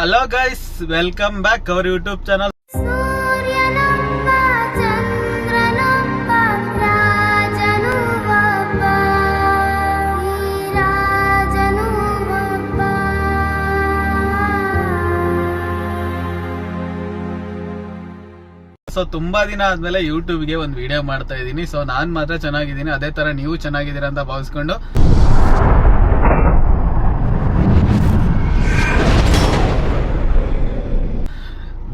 Hello guys, welcome back our YouTube channel. So ತುಂಬಾ ದಿನ ಆದ್ಮೇಲೆ ಯೂಟ್ಯೂಬ್ಗೆ ಒಂದು ವಿಡಿಯೋ ಮಾಡ್ತಾ ಇದ್ದೀನಿ. ಸೊ ನಾನ್ ಮಾತ್ರ ಚೆನ್ನಾಗಿದ್ದೀನಿ, ಅದೇ ತರ ನೀವು ಚೆನ್ನಾಗಿದ್ದೀರಾ ಅಂತ ಭಾವಿಸ್ಕೊಂಡು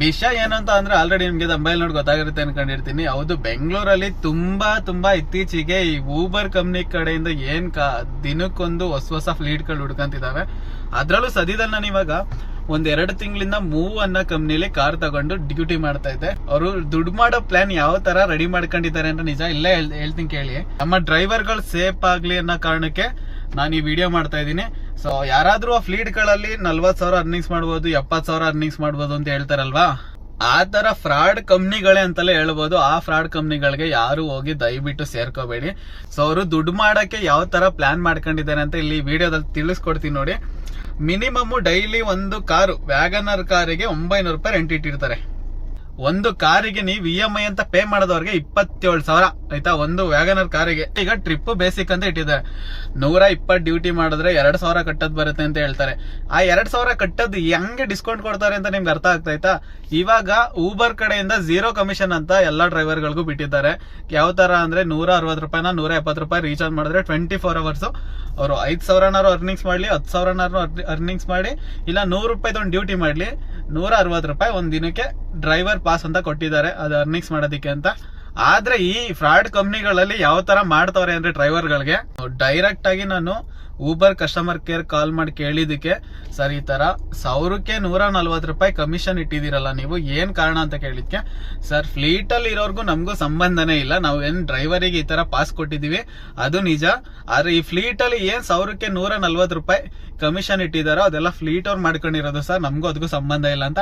ವಿಷಯ ಏನಂತ ಅಂದ್ರೆ ಆಲ್ರೆಡಿ ನಿಮ್ಗೆ ಮೊಬೈಲ್ ನೋಡಿ ಗೊತ್ತಾಗಿರುತ್ತೆ ಅನ್ಕೊಂಡಿರ್ತೀನಿ. ಹೌದು, ಬೆಂಗಳೂರಲ್ಲಿ ತುಂಬಾ ಇತ್ತೀಚೆಗೆ ಈ ಊಬರ್ ಕಂಪ್ನಿ ಕಡೆಯಿಂದ ದಿನಕ್ಕೊಂದು ಹೊಸ ಫ್ಲೀಟ್ಗಳು ಹುಡ್ಕಂತಿದಾವೆ. ಅದ್ರಲ್ಲೂ ಸದ್ಯದಲ್ಲಿ ನಾನು ಇವಾಗ ಒಂದ್2 ತಿಂಗಳಿಂದ ಮೂವ್ ಅನ್ನೋ ಕಂಪ್ನಿಲಿ ಕಾರ್ ತಗೊಂಡು ಡ್ಯೂಟಿ ಮಾಡ್ತಾ ಇದ್ದೆ. ಅವರು ದುಡ್ಡು ಮಾಡೋ ಪ್ಲಾನ್ ಯಾವ ತರ ರೆಡಿ ಮಾಡ್ಕೊಂಡಿದ್ದಾರೆ ಅಂತ ನಿಜ ಇಲ್ಲೇ ಹೇಳ್ತೀನಿ ಕೇಳಿ. ನಮ್ಮ ಡ್ರೈವರ್ಗಳು ಸೇಫ್ ಆಗ್ಲಿ ಅನ್ನೋ ಕಾರಣಕ್ಕೆ ನಾನು ಈ ವಿಡಿಯೋ ಮಾಡ್ತಾ ಇದ್ದೀನಿ. ಸೊ ಯಾರಾದ್ರೂ ಆ ಫ್ಲೀಟ್ ಗಳಲ್ಲಿ 40,000 ಅರ್ನಿಂಗ್ಸ್ ಮಾಡ್ಬೋದು, 70,000 ಅರ್ನಿಂಗ್ಸ್ ಮಾಡ್ಬೋದು ಅಂತ ಹೇಳ್ತಾರಲ್ವಾ, ಆ ತರ ಫ್ರಾಡ್ ಕಂಪ್ನಿಗಳೇ ಅಂತಲೇ ಹೇಳ್ಬೋದು. ಆ ಫ್ರಾಡ್ ಕಂಪ್ನಿಗಳಿಗೆ ಯಾರು ಹೋಗಿ ದಯವಿಟ್ಟು ಸೇರ್ಕೋಬೇಡಿ. ಸೊ ಅವರು ದುಡ್ಡು ಮಾಡಕ್ಕೆ ಯಾವ ತರ ಪ್ಲಾನ್ ಮಾಡ್ಕೊಂಡಿದ್ದಾರೆ ಅಂತ ಇಲ್ಲಿ ವಿಡಿಯೋದಲ್ಲಿ ತಿಳಿಸ್ಕೊಡ್ತೀನಿ ನೋಡಿ. ಮಿನಿಮಮ್ ಡೈಲಿ ಒಂದು ಕಾರು, ವ್ಯಾಗನರ್ ಕಾರಿಗೆ 900 ರೂಪಾಯಿ ರೆಂಟ್ ಇಟ್ಟಿರ್ತಾರೆ. ಒಂದು ಕಾರಿಗೆ ನೀವು EMI ಅಂತ ಪೇ ಮಾಡೋದವ್ರಿಗೆ 27,000 ಆಯ್ತಾ, ಒಂದು ವ್ಯಾಗನರ್ ಕಾರಿಗೆ. ಈಗ ಟ್ರಿಪ್ ಬೇಸಿಕ್ ಅಂತ ಇಟ್ಟಿದ್ದಾರೆ. 120 ಡ್ಯೂಟಿ ಮಾಡಿದ್ರೆ 2,000 ಕಟ್ಟೋದ್ ಬರುತ್ತೆ ಅಂತ ಹೇಳ್ತಾರೆ. ಆ 2,000 ಕಟ್ಟೋದು ಹೆಂಗೆ ಡಿಸ್ಕೌಂಟ್ ಕೊಡ್ತಾರೆ ಅಂತ ನಿಮ್ಗೆ ಅರ್ಥ ಆಗ್ತಾಯ್ತಾ? ಇವಾಗ ಊಬರ್ ಕಡೆಯಿಂದ 0 ಕಮಿಷನ್ ಅಂತ ಎಲ್ಲಾ ಡ್ರೈವರ್ಗಳಿಗೂ ಬಿಟ್ಟಿದ್ದಾರೆ. ಯಾವ ತರ ಅಂದ್ರೆ 160 ರೂಪಾಯಿನ 170 ರೂಪಾಯಿ ರೀಚಾರ್ಜ್ ಮಾಡಿದ್ರೆ 24 ಅವರ್ಸ್ ಅವರು 5,000 ಅರ್ನಿಂಗ್ಸ್ ಮಾಡ್ಲಿ, 10,000 ಅರ್ನಿಂಗ್ಸ್ ಮಾಡಿ, ಇಲ್ಲ 100 ರೂಪಾಯಿದೊಂದು ಡ್ಯೂಟಿ ಮಾಡ್ಲಿ, 160 ರೂಪಾಯಿ ಒಂದ್ ದಿನಕ್ಕೆ ಡ್ರೈವರ್ ಪಾಸ್ ಅಂತ ಕೊಟ್ಟಿದ್ದಾರೆ, ಅದು ಅರ್ನಿಂಗ್ಸ್ ಮಾಡೋದಿಕ್ಕೆ ಅಂತ. ಆದ್ರೆ ಈ ಫ್ರಾಡ್ ಕಂಪ್ನಿಗಳಲ್ಲಿ ಯಾವ ತರ ಮಾಡ್ತವ್ರೆ ಅಂದ್ರೆ ಡ್ರೈವರ್ಗಳಿಗೆ ಡೈರೆಕ್ಟ್ ಆಗಿ ನಾನು ಊಬರ್ ಕಸ್ಟಮರ್ ಕೇರ್ ಕಾಲ್ ಮಾಡಿ ಕೇಳಿದಕ್ಕೆ, ಸರ್ ಈ ತರ 1,000ಕ್ಕೆ 140 ರೂಪಾಯಿ ಕಮಿಷನ್ ಇಟ್ಟಿದ್ದೀರಲ್ಲ ನೀವು, ಏನ್ ಕಾರಣ ಅಂತ ಕೇಳಿದ್ಕೆ, ಸರ್ ಫ್ಲೀಟ್ ಅಲ್ಲಿ ಇರೋರ್ಗು ನಮಗೂ ಸಂಬಂಧನೇ ಇಲ್ಲ, ನಾವು ಏನ್ ಡ್ರೈವರಿಗೆ ಈ ತರ ಪಾಸ್ ಕೊಟ್ಟಿದೀವಿ ಅದು ನಿಜ. ಆದ್ರೆ ಈ ಫ್ಲೀಟ್ ಅಲ್ಲಿ ಏನ್ 1,000ಕ್ಕೆ 140 ರೂಪಾಯಿ ಕಮಿಷನ್ ಇಟ್ಟಿದಾರೋ ಅದೆಲ್ಲ ಫ್ಲೀಟ್ ಅವ್ರು ಮಾಡ್ಕೊಂಡಿರೋದು ಸರ್, ನಮಗೂ ಅದಕ್ಕೂ ಸಂಬಂಧ ಇಲ್ಲ ಅಂತ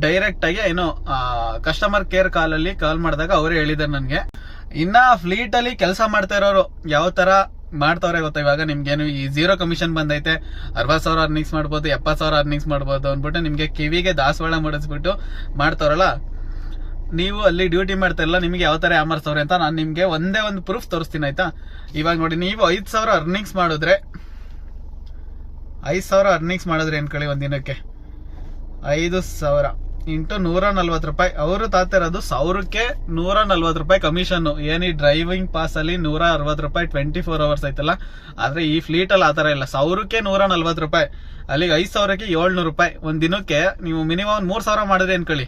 ಡೈರೆಕ್ಟ್ ಆಗಿ ಏನೋ ಕಸ್ಟಮರ್ ಕೇರ್ ಕಾಲಲ್ಲಿ ಕಾಲ್ ಮಾಡಿದಾಗ ಅವರೇ ಹೇಳಿದಾರೆ ನನ್ಗೆ. ಇನ್ನ ಫ್ಲೀಟ್ ಅಲ್ಲಿ ಕೆಲಸ ಮಾಡ್ತಾ ಇರೋರು ಯಾವ ತರ ಮಾಡ್ತವ್ರೆ ಗೊತ್ತಾ? ಇವಾಗ ನಿಮ್ಗೇನು ಈ 0 ಕಮಿಷನ್ ಬಂದೈತೆ, 60,000 ಅರ್ನಿಂಗ್ಸ್ ಮಾಡ್ಬೋದು, 70,000 ಅರ್ನಿಂಗ್ಸ್ ಮಾಡ್ಬೋದು ಅಂದ್ಬಿಟ್ಟು ನಿಮ್ಗೆ ಕಿವಿಗೆ ದಾಸವಾಳ ಮಾಡಿಸ್ಬಿಟ್ಟು ಮಾಡ್ತಾರಲ್ಲ, ನೀವು ಅಲ್ಲಿ ಡ್ಯೂಟಿ ಮಾಡ್ತಾ ಇಲ್ಲ, ನಿಮ್ಗೆ ಯಾವ ತರ ಯಾಮರ್ಸವ್ರೆ ಅಂತ ನಾನು ನಿಮ್ಗೆ ಒಂದೇ ಒಂದು ಪ್ರೂಫ್ ತೋರಿಸ್ತೀನಿ ಆಯ್ತಾ. ಇವಾಗ ನೋಡಿ, ನೀವು 5,000 ಅರ್ನಿಂಗ್ಸ್ ಮಾಡಿದ್ರೆ 5,000 ಅರ್ನಿಂಗ್ಸ್ ಮಾಡಿದ್ರೆ ಅನ್ಕೊಳ್ಳಿ, ಒಂದ್ ದಿನಕ್ಕೆ 5,000 ಇಂಟು 140 ರೂಪಾಯಿ. ಅವರು ತಾತಿರೋದು 1,000ಕ್ಕೆ 140 ರೂಪಾಯಿ ಕಮಿಷನ್. ಏನಿ ಡ್ರೈವಿಂಗ್ ಪಾಸ್ ಅಲ್ಲಿ 160 ರೂಪಾಯಿ 24 ಅವರ್ಸ್ ಐತಲ್ಲ, ಆದ್ರೆ ಈ ಫ್ಲೀಟ್ ಅಲ್ಲಿ ಆತರ ಇಲ್ಲ. 1,000ಕ್ಕೆ 140 ರೂಪಾಯಿ, ಅಲ್ಲಿಗೆ 5,000ಕ್ಕೆ 700 ರೂಪಾಯಿ. ಒಂದ್ ದಿನಕ್ಕೆ ನೀವು ಮಿನಿಮಮ್ 3,000 ಮಾಡಿದ್ರೆ ಅನ್ಕೊಳ್ಳಿ,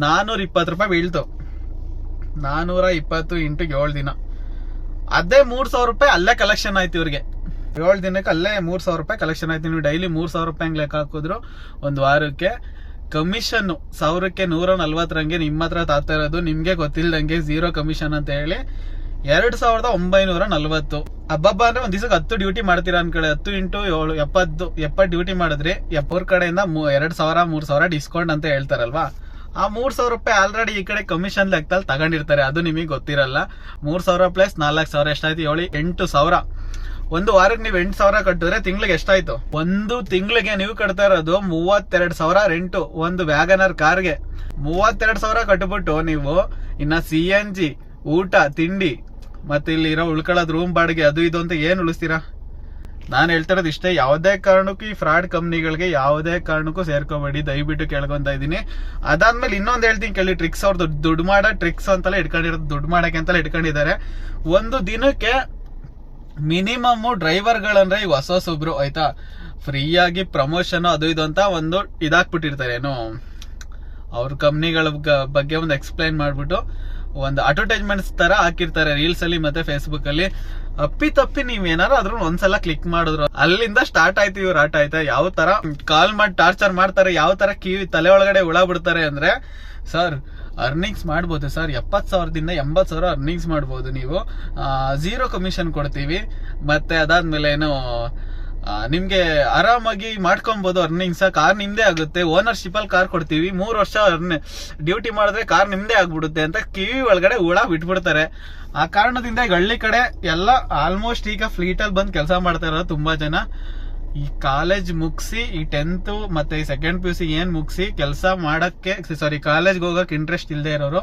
420 ರೂಪಾಯಿ ಬೀಳ್ತು. 420 ಇಂಟು 7 ದಿನ, ಅದೇ 3,000 ರೂಪಾಯಿ ಅಲ್ಲೇ ಕಲೆಕ್ಷನ್ ಆಯ್ತು ಇವ್ರಿಗೆ. 7 ದಿನಕ್ಕೆ ಅಲ್ಲೇ 3,000 ರೂಪಾಯಿ ಕಲೆಕ್ಷನ್ ಆಯ್ತು. ನೀವು ಡೈಲಿ 3,000 ರೂಪಾಯಿ ಲೆಕ್ಕ ಹಾಕಿದ್ರು ಒಂದು ವಾರಕ್ಕೆ ಕಮಿಷನ್ 1,000ಕ್ಕೆ 140 ರಂಗೆ ನಿಮ್ಮ ಹತ್ರ ತಾತಾ ಇರೋದು ನಿಮ್ಗೆ ಗೊತ್ತಿಲ್ದಂಗೆ 0 ಕಮಿಷನ್ ಅಂತ ಹೇಳಿ 2,940. ಹಬ್ಬ ಅಂದ್ರೆ ಒಂದ್ ದಿವಸಕ್ಕೆ 10 ಡ್ಯೂಟಿ ಮಾಡ್ತೀರಾ ಅನ್ಕೊಳ್ಳಿ, 10 ಇಂಟು 7 70 ಡ್ಯೂಟಿ ಮಾಡಿದ್ರಿ, 70 ಕಡೆಯಿಂದ 2,000 3,000 ಡಿಸ್ಕೌಂಟ್ ಅಂತ ಹೇಳ್ತಾರಲ್ವಾ, ಆ 3,000 ರೂಪಾಯಿ ಆಲ್ರೆಡಿ ಈ ಕಡೆ ಕಮಿಷನ್ ಲೆಕ್ಕದಲ್ಲಿ ತಗೊಂಡಿರ್ತಾರೆ, ಅದು ನಿಮಗೆ ಗೊತ್ತಿರಲ್ಲ. 3,000 ಪ್ಲಸ್ 4,000 ಎಷ್ಟಾಯ್ತು ಹೇಳಿ? 8,000. ಒಂದು ವಾರಕ್ಕೆ ನೀವು 8,000 ಕಟ್ಟಿದ್ರೆ ತಿಂಗಳಿಗೆ ಎಷ್ಟಾಯ್ತು? ಒಂದು ತಿಂಗಳಿಗೆ ನೀವು ಕಟ್ತಾ ಇರೋದು 32,000 ರೆಂಟು ಒಂದು ವ್ಯಾಗನರ್ ಕಾರ್ಗೆ. 32,000 ಕಟ್ಬಿಟ್ಟು ನೀವು ಇನ್ನ CNG, ಊಟ ತಿಂಡಿ, ಮತ್ತೆ ಇಲ್ಲಿ ಇರೋ ಉಳ್ಕೊಳ್ಳೋದು ರೂಮ್ ಬಾಡಿಗೆ, ಅದು ಇದು ಅಂತ ಏನ್ ಉಳಿಸ್ತೀರಾ? ನಾನು ಹೇಳ್ತಿರೋದು ಇಷ್ಟೇ, ಯಾವುದೇ ಕಾರಣಕ್ಕೂ ಈ ಫ್ರಾಡ್ ಕಂಪ್ನಿಗಳಿಗೆ ಯಾವುದೇ ಕಾರಣಕ್ಕೂ ಸೇರ್ಕೋಬೇಡಿ, ದಯವಿಟ್ಟು ಕೇಳ್ಕೊಂತ ಇದೀನಿ. ಅದಾದ್ಮೇಲೆ ಇನ್ನೊಂದು ಹೇಳ್ತೀನಿ ಕೇಳಿ, ಟ್ರಿಕ್ಸ್. ಅವ್ರದ್ದು ದುಡ್ಡು ಮಾಡೋ ಟ್ರಿಕ್ಸ್ ಅಂತಲೇ ಇಟ್ಕೊಂಡಿರೋದು, ದುಡ್ಡು ಮಾಡಕ್ಕೆ ಅಂತಲೇ ಇಟ್ಕೊಂಡಿದ್ದಾರೆ. ಒಂದು ದಿನಕ್ಕೆ ಮಿನಿಮಮ್ ಡ್ರೈವರ್ಗಳಂದ್ರೆ ಈಗ ಹೊಸೊಬ್ರು ಆಯ್ತಾ, ಫ್ರೀಯಾಗಿ ಪ್ರಮೋಷನ್ ಅದು ಇದು ಅಂತ ಒಂದು ಇದಾಕ್ಬಿಟ್ಟಿರ್ತಾರೆ, ಏನು ಅವ್ರ ಕಂಪ್ನಿಗಳ ಬಗ್ಗೆ ಒಂದು ಎಕ್ಸ್ಪ್ಲೈನ್ ಮಾಡ್ಬಿಟ್ಟು ಒಂದು ಅಡ್ವರ್ಟೈಸ್ಮೆಂಟ್ಸ್ ತರ ಹಾಕಿರ್ತಾರೆ ರೀಲ್ಸ್ ಅಲ್ಲಿ ಮತ್ತೆ ಫೇಸ್ಬುಕ್ ಅಲ್ಲಿ. ಅಪ್ಪಿ ನೀವ್ ಏನಾರು ಅದ್ರ ಒಂದ್ಸಲ ಕ್ಲಿಕ್ ಮಾಡಿದ್ರು ಅಲ್ಲಿಂದ ಸ್ಟಾರ್ಟ್ ಆಯ್ತು ಇವ್ರ ಆಟ ಆಯ್ತಾ. ಯಾವ ತರ ಕಾಲ್ ಮಾಡಿ ಟಾರ್ಚರ್ ಮಾಡ್ತಾರೆ, ಯಾವ ತರ ತಲೆ ಒಳಗಡೆ ಹುಳ ಬಿಡ್ತಾರೆ ಅಂದ್ರೆ, ಸರ್ ಅರ್ನಿಂಗ್ಸ್ ಮಾಡ್ಬೋದು ಸರ್, 70,000ದಿಂದ 80,000 ಅರ್ನಿಂಗ್ಸ್ ಮಾಡ್ಬೋದು ನೀವು, 0 ಕಮಿಷನ್ ಕೊಡ್ತೀವಿ, ಮತ್ತೆ ಅದಾದ್ಮೇಲೆ ಏನು ನಿಮ್ಗೆ ಆರಾಮಾಗಿ ಮಾಡ್ಕೊಬಹುದು ಅರ್ನಿಂಗ್ಸ್, ಕಾರ್ ನಿಮ್ದೇ ಆಗುತ್ತೆ, ಓನರ್ಶಿಪ್ ಅಲ್ಲಿ ಕಾರ್ ಕೊಡ್ತೀವಿ, 3 ವರ್ಷ ಡ್ಯೂಟಿ ಮಾಡಿದ್ರೆ ಕಾರ್ ನಿಮ್ದೇ ಆಗ್ಬಿಡುತ್ತೆ ಅಂತ ಕಿವಿ ಒಳಗಡೆ ಹುಳ ಬಿಟ್ಬಿಡ್ತಾರೆ. ಆ ಕಾರಣದಿಂದ ಈಗ ಹಳ್ಳಿ ಕಡೆ ಎಲ್ಲ ಆಲ್ಮೋಸ್ಟ್ ಈಗ ಫ್ಲೀಟ್ ಅಲ್ಲಿ ಬಂದು ಕೆಲಸ ಮಾಡ್ತಾ ಇರೋದು ತುಂಬಾ ಜನ. ಈ ಕಾಲೇಜ್ ಮುಗಿಸಿ ಈ 10th ಮತ್ತೆ ಈ ಸೆಕೆಂಡ್ PUC ಏನ್ ಮುಗಿಸಿ ಕೆಲಸ ಮಾಡಕ್ಕೆ ಕಾಲೇಜ್ಗೆ ಹೋಗಕ್ಕೆ ಇಂಟ್ರೆಸ್ಟ್ ಇಲ್ಲದೆ ಇರೋರು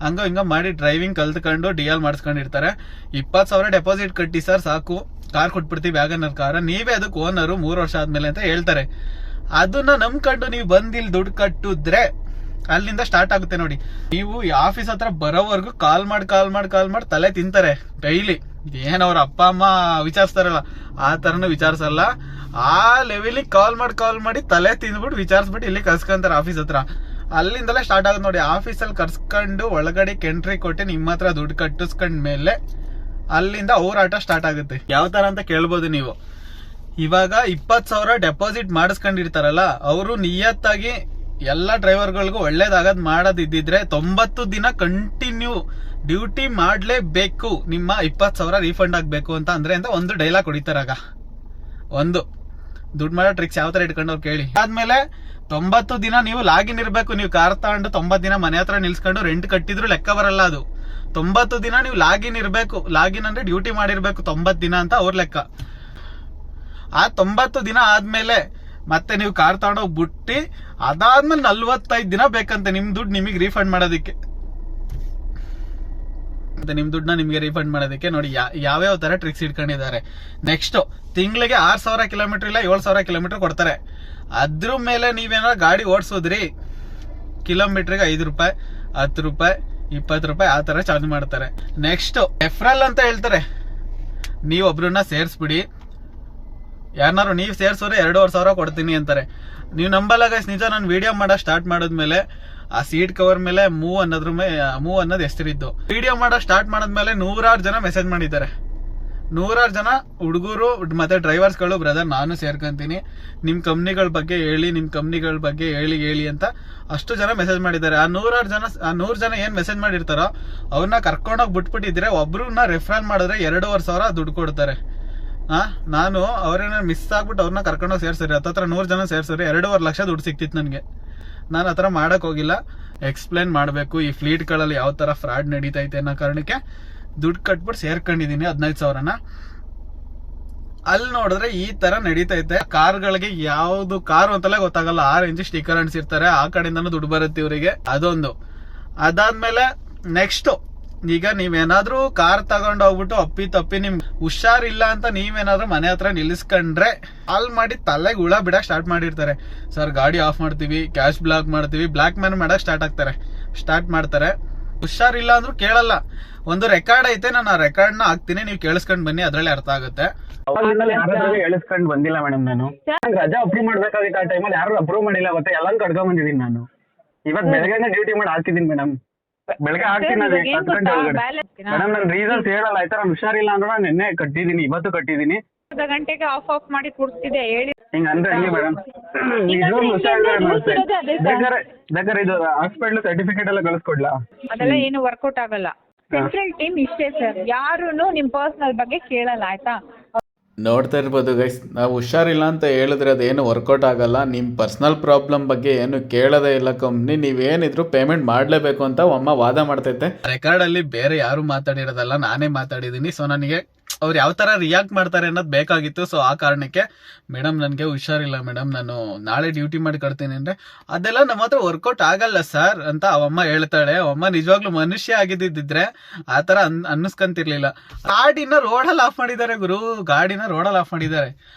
ಹಂಗ ಹಿಂಗ ಮಾಡಿ ಡ್ರೈವಿಂಗ್ ಕಲ್ತ್ಕೊಂಡು DL ಮಾಡಿಸ್ಕೊಂಡಿರ್ತಾರೆ. 20,000 ಡೆಪಾಸಿಟ್ ಕಟ್ಟಿ ಸರ್ ಸಾಕು, ಕಾರ್ ಕೊಟ್ಬಿಡ್ತೀವಿ ವ್ಯಾಗನರ್ ಕಾರ್, ನೀವೇ ಅದಕ್ಕೆ ಓನರು 3 ವರ್ಷ ಆದ್ಮೇಲೆ ಅಂತ ಹೇಳ್ತಾರೆ. ಅದನ್ನ ನಂಬ್ಕೊಂಡು ನೀವು ಬಂದಿಲ್ಲಿ ದುಡ್ಡು ಕಟ್ಟಿದ್ರೆ ಅಲ್ಲಿಂದ ಸ್ಟಾರ್ಟ್ ಆಗುತ್ತೆ ನೋಡಿ. ನೀವು ಈ ಆಫೀಸ್ ಹತ್ರ ಬರೋವರೆಗೂ ಕಾಲ್ ಮಾಡಿ ತಲೆ ತಿಂತಾರೆ ಡೈಲಿ. ಏನ್ ಅವ್ರ ಅಪ್ಪ ಅಮ್ಮ ವಿಚಾರಿಸ್ತಾರಲ್ಲ ಆ ತರನು ವಿಚಾರಿಸಲ್ಲ, ಆ ಲೆವೆಲಿಗೆ ಕಾಲ್ ಮಾಡಿ ತಲೆ ತಿಂದ್ಬಿಟ್ಟು ವಿಚಾರಿಸ್ಬಿಟ್ಟು ಇಲ್ಲಿ ಕರ್ಸ್ಕೊಂತಾರೆ ಆಫೀಸ್ ಹತ್ರ. ಅಲ್ಲಿಂದಲೇ ಸ್ಟಾರ್ಟ್ ಆಗುತ್ತೆ ನೋಡಿ. ಆಫೀಸಲ್ಲಿ ಕರ್ಸ್ಕೊಂಡು ಒಳಗಡೆ ಎಂಟ್ರಿ ಕೊಟ್ಟು ನಿಮ್ಮ ಹತ್ರ ದುಡ್ಡು ಕಟ್ಟಿಸ್ಕೊಂಡ್ಮೇಲೆ ಅಲ್ಲಿಂದ ಅವ್ರ ಆಟ ಸ್ಟಾರ್ಟ್ ಆಗುತ್ತೆ. ಯಾವ ತರ ಅಂತ ಕೇಳ್ಬೋದು ನೀವು. ಇವಾಗ 20,000 ಡೆಪಾಸಿಟ್ ಮಾಡಿಸ್ಕೊಂಡಿರ್ತಾರಲ್ಲ, ಅವರು ನಿಯತ್ತಾಗಿ ಎಲ್ಲಾ ಡ್ರೈವರ್ಗಳಿಗೂ ಒಳ್ಳೇದಾಗದ್ ಮಾಡೋದಿದ್ದಿದ್ರೆ 90 ದಿನ ಕಂಟಿನ್ಯೂ ಡ್ಯೂಟಿ ಮಾಡ್ಲೇಬೇಕು, ನಿಮ್ಮ 20,000 ರೀಫಂಡ್ ಆಗ್ಬೇಕು ಅಂತ ಅಂದ್ರೆ ಅಂತ ಒಂದು ಡೈಲಾಗ್ ಹೊಡಿತಾರಾಗ. ಒಂದು ದುಡ್ಡು ಮಾಡೋ ಟ್ರಿಕ್ಸ್ ಯಾವ ತರ ಇಟ್ಕೊಂಡು ಅವ್ರು ಕೇಳಿ. ಆದ್ಮೇಲೆ 90 ದಿನ ನೀವು ಲಾಗಿನ್ ಇರ್ಬೇಕು. ನೀವು ಕಾರ್ ತಗೊಂಡು 90 ದಿನ ಮನೆ ಹತ್ರ ನಿಲ್ಸ್ಕೊಂಡು ರೆಂಟ್ ಕಟ್ಟಿದ್ರು ಲೆಕ್ಕ ಬರಲ್ಲ ಅದು. 90 ದಿನ ನೀವು ಲಾಗಿನ್ ಇರ್ಬೇಕು. ಲಾಗಿನ್ ಅಂದ್ರೆ ಡ್ಯೂಟಿ ಮಾಡಿರ್ಬೇಕು 90 ದಿನ ಅಂತ ಅವ್ರ ಲೆಕ್ಕ. ಆ 90 ದಿನ ಆದ್ಮೇಲೆ ಮತ್ತೆ ನೀವು ಕಾರ್ ತಗೊಂಡೋಗಿ ಬಿಟ್ಟು ಅದಾದ್ಮೇಲೆ 45 ದಿನ ಬೇಕಂತೆ ನಿಮ್ ದುಡ್ಡು ನಿಮಗೆ ರೀಫಂಡ್ ಮಾಡೋದಕ್ಕೆ. ನಿಮ್ ದುಡ್ಡನ್ನ ನಿಮ್ಗೆ ರೀಫಂಡ್ ಮಾಡೋದಕ್ಕೆ ನೋಡಿ ಯಾವ್ಯಾವ ತರ ಟ್ರಿಕ್ಸ್ ಇಟ್ಕೊಂಡಿದ್ದಾರೆ. ನೆಕ್ಸ್ಟ್ ತಿಂಗಳಿಗೆ 6,000 ಕಿಲೋಮೀಟರ್ ಇಲ್ಲ 7,000 ಕಿಲೋಮೀಟರ್ ಕೊಡ್ತಾರೆ. ಅದ್ರ ಮೇಲೆ ನೀವೇನಾದ್ರು ಗಾಡಿ ಓಡಿಸೋದ್ರಿ ಕಿಲೋಮೀಟರ್ಗೆ 5 ರೂಪಾಯಿ 10 ರೂಪಾಯಿ 20 ರೂಪಾಯಿ ಆ ತರ ಚಾರ್ಜ್ ಮಾಡ್ತಾರೆ. ನೆಕ್ಸ್ಟ್ ರೆಫರಲ್ ಅಂತ ಹೇಳ್ತಾರೆ. ನೀವ್ ಒಬ್ರನ್ನ ಸೇರ್ಸ್ಬಿಡಿ, ಯಾರನ್ನಾರು ನೀವು ಸೇರ್ಸೋರೆ 2,500 ಕೊಡ್ತೀನಿ ಅಂತಾರೆ. ನೀವು ನಂಬಲ್ಲ ಗೈಸ್, ನಿಜ. ನಾನು ವಿಡಿಯೋ ಮಾಡಕ್ ಸ್ಟಾರ್ಟ್ ಮಾಡಿದ್ಮೇಲೆ ಆ ಸೀಟ್ ಕವರ್ ಮೇಲೆ ಮೂವ್ ಅನ್ನೋದು ಹೆಸರಿದ್ದು. ವಿಡಿಯೋ ಮಾಡಕ್ ಸ್ಟಾರ್ಟ್ ಮಾಡಿದ್ಮೇಲೆ 100 ಜನ ಮೆಸೇಜ್ ಮಾಡಿದ್ದಾರೆ. 100 ಜನ ಹುಡುಗರು ಮತ್ತೆ ಡ್ರೈವರ್ಸ್ಗಳು, ಬ್ರದರ್ ನಾನು ಸೇರ್ಕೊಂತೀನಿ, ನಿಮ್ ಕಂಪ್ನಿಗಳ ಬಗ್ಗೆ ಹೇಳಿ ಅಂತ ಅಷ್ಟು ಜನ ಮೆಸೇಜ್ ಮಾಡಿದ್ದಾರೆ. ಆ 100 ಜನ ಏನ್ ಮೆಸೇಜ್ ಮಾಡಿರ್ತಾರೋ ಅವ್ರನ್ನ ಕರ್ಕೊಂಡೋಗಿ ಬಿಟ್ಬಿಟ್ಟಿದ್ರೆ ಒಬ್ರನ್ನ ರೆಫರಲ್ ಮಾಡಿದ್ರೆ 2,500 ದುಡ್ಡು ಕೊಡ್ತಾರೆ. ನಾನು ಅವ್ರೇನ ಮಿಸ್ ಆಗ್ಬಿಟ್ಟು ಅವ್ರನ್ನ ಕರ್ಕೊಂಡೋಗಿ ಸೇರ್ಸರಿ 100 ಜನ ಸೇರ್ಸರಿ 2.5 ಲಕ್ಷ ದುಡ್ಡು ಸಿಕ್ತಿತ್ತು ನನಗೆ. ನಾನು ಆ ಥರ ಮಾಡಕ್ ಹೋಗಿಲ್ಲ. ಎಕ್ಸ್ಪ್ಲೇನ್ ಮಾಡಬೇಕು ಈ ಫ್ಲೀಟ್ಗಳಲ್ಲಿ ಯಾವ ತರ ಫ್ರಾಡ್ ನಡೀತೈತೆ ಅನ್ನೋ ಕಾರಣಕ್ಕೆ ದುಡ್ಡು ಕಟ್ಬಿಟ್ಟು ಸೇರ್ಕೊಂಡಿದೀನಿ 15,000ನ. ಅಲ್ಲಿ ನೋಡಿದ್ರೆ ಈ ತರ ನಡೀತೈತೆ. ಕಾರ್ಗಳಿಗೆ ಯಾವ್ದು ಕಾರು ಅಂತಲೇ ಗೊತ್ತಾಗಲ್ಲ, ಆ ರೇಂಜ್ ಸ್ಟಿಕರ್ ಅಂಟಿಸಿರ್ತಾರೆ, ಆ ಕಡೆಯಿಂದನೂ ದುಡ್ಡು ಬರುತ್ತೆ ಇವರಿಗೆ. ಅದೊಂದು. ಅದಾದ್ಮೇಲೆ ನೆಕ್ಸ್ಟ್, ಈಗ ನೀವೇನಾದ್ರೂ ಕಾರ್ ತಗೊಂಡು ಹೋಗ್ಬಿಟ್ಟು ಅಪ್ಪಿ ತಪ್ಪಿ ನಿಮ್ಗೆ ಹುಷಾರಿಲ್ಲ ಅಂತ ನೀವೇನಾದ್ರೂ ಮನೆ ಹತ್ರ ನಿಲ್ಲಿಸ್ಕೊಂಡ್ರೆ ಕಾಲ್ ಮಾಡಿ ತಲೆಗೆ ಹುಳ ಬಿಡಕ್ ಸ್ಟಾರ್ಟ್ ಮಾಡಿರ್ತಾರೆ. ಸರ್ ಗಾಡಿ ಆಫ್ ಮಾಡ್ತೀವಿ, ಕ್ಯಾಶ್ ಬ್ಲಾಕ್ ಮಾಡ್ತೀವಿ, ಬ್ಲಾಕ್ ಮ್ಯಾನ್ ಮಾಡಕ್ ಸ್ಟಾರ್ಟ್ ಮಾಡ್ತಾರೆ. ಹುಷಾರಿಲ್ಲ ಅಂದ್ರೂ ಕೇಳಲ್ಲ. ಒಂದು ರೆಕಾರ್ಡ್ ಐತೆ, ನಾನು ಆ ರೆಕಾರ್ಡ್ನ ಹಾಕ್ತೀನಿ, ನೀವು ಕೇಳಿಸ್ಕೊಂಡ್ ಬನ್ನಿ, ಅದ್ರಲ್ಲಿ ಅರ್ಥ ಆಗುತ್ತೆ. ಕೇಳಿಸ್ಕೊಂಡ್ ಬಂದಿಲ್ಲ ಮೇಡಮ್. ನಾನು ರಜಾ ಅಪ್ರೂವ್ ಮಾಡ್ಬೇಕಾಗಿತ್ತು. ಆ ಟೈಮಲ್ಲಿ ಯಾರು ಅಪ್ರೂವ್ ಮಾಡಿಲ್ಲ, ಮತ್ತೆ ಎಲ್ಲ ಕಡ್ಕೊಂಡ್ ಬಂದಿದ್ದೀನಿ. ನಾನು ಇವತ್ತು ಬೆಳಗ್ಗೆ ಡ್ಯೂಟಿ ಮಾಡಿ ಹಾಕಿದ್ದೀನಿ ಮೇಡಮ್. ಬೆಳಗ್ಗೆ ಹಾಕ್ತೀನಿ 10 ಗಂಟೆ ಒಳಗಡೆ. ಮೇಡಮ್ ನನ್ ರೀಸನ್ಸ್ ಹೇಳಲ್ಲ ಆಯ್ತಾ. ನಾನು ಹುಷಾರಿಲ್ಲ ಅಂದ್ರೆ ನಾನು ನಿನ್ನೆ ಕಟ್ಟಿದ್ದೀನಿ, ಇವತ್ತು ಕಟ್ಟಿದ್ದೀನಿ. ಅರ್ಧ ಗಂಟೆಗೆ ಆಫ್ ಮಾಡಿ ಕೊಡ್ತಿದ್ದೆ ಹೇಳಿ. ಹಿಂಗ ಅಂದ್ರೆ ಹೆಂಗೆ ಮೇಡಮ್? ಬೇಕಾದ್ರೆ ಇದು ಹಾಸ್ಪಿಟಲ್ ಸರ್ಟಿಫಿಕೇಟ್ ಎಲ್ಲ ಕಳಿಸ್ಕೊಡ್ಲಾ? ಅದೆಲ್ಲ ಏನು ವರ್ಕೌಟ್ ಆಗಲ್ಲ. ಸೆಂಟ್ರಲ್ ಟೀಮ್ ಇಷ್ಟೇ ಸರ್, ಯಾರುನು ನಿಮ್ ಪರ್ಸನಲ್ ಬಗ್ಗೆ ಕೇಳಲ್ಲ ಆಯ್ತಾ. ನೋಡ್ತಾ ಇರ್ಬೋದು ಗೈಸ್, ನಾವು ಹುಷಾರಿಲ್ಲ ಅಂತ ಹೇಳಿದ್ರೆ ಅದೇನು ವರ್ಕೌಟ್ ಆಗಲ್ಲ. ನಿಮ್ಮ ಪರ್ಸ್ನಲ್ ಪ್ರಾಬ್ಲಮ್ ಬಗ್ಗೆ ಏನು ಕೇಳೋದೇ ಇಲ್ಲ ಕಂಪ್ನಿ. ನೀವೇನಿದ್ರು ಪೇಮೆಂಟ್ ಮಾಡಲೇಬೇಕು ಅಂತ ಅಮ್ಮ ವಾದ ಮಾಡ್ತೈತೆ. ರೆಕಾರ್ಡಲ್ಲಿ ಬೇರೆ ಯಾರು ಮಾತಾಡಿರೋದಲ್ಲ, ನಾನೇ ಮಾತಾಡಿದ್ದೀನಿ. ಸೊ ನನಗೆ ಅವ್ರು ಯಾವ ತರ ರಿಯಾಕ್ಟ್ ಮಾಡ್ತಾರೆ ಅನ್ನೋದು ಬೇಕಾಗಿತ್ತು. ಸೊ ಆ ಕಾರಣಕ್ಕೆ ಮೇಡಮ್ ನನಗೆ ಹುಷಾರಿಲ್ಲ ಮೇಡಮ್, ನಾನು ನಾಳೆ ಡ್ಯೂಟಿ ಮಾಡಿ ಕಟ್ತೀನಿ ಅಂದ್ರೆ ಅದೆಲ್ಲ ನಮ್ಮ ಹತ್ರ ವರ್ಕೌಟ್ ಆಗಲ್ಲ ಸರ್ ಅಂತ ಅವಮ್ಮ ಹೇಳ್ತಾಳೆ. ಅವಮ್ಮ ನಿಜವಾಗ್ಲೂ ಮನುಷ್ಯ ಆಗಿದ್ದಿದ್ರೆ ಆ ತರ ಅನ್ನಿಸ್ಕೊಂತಿರ್ಲಿಲ್ಲ. ಗಾಡಿನ ರೋಡಲ್ಲಿ ಆಫ್ ಮಾಡಿದ್ದಾರೆ ಗುರು, ಗಾಡಿನ ರೋಡಲ್ಲಿ ಆಫ್ ಮಾಡಿದ್ದಾರೆ.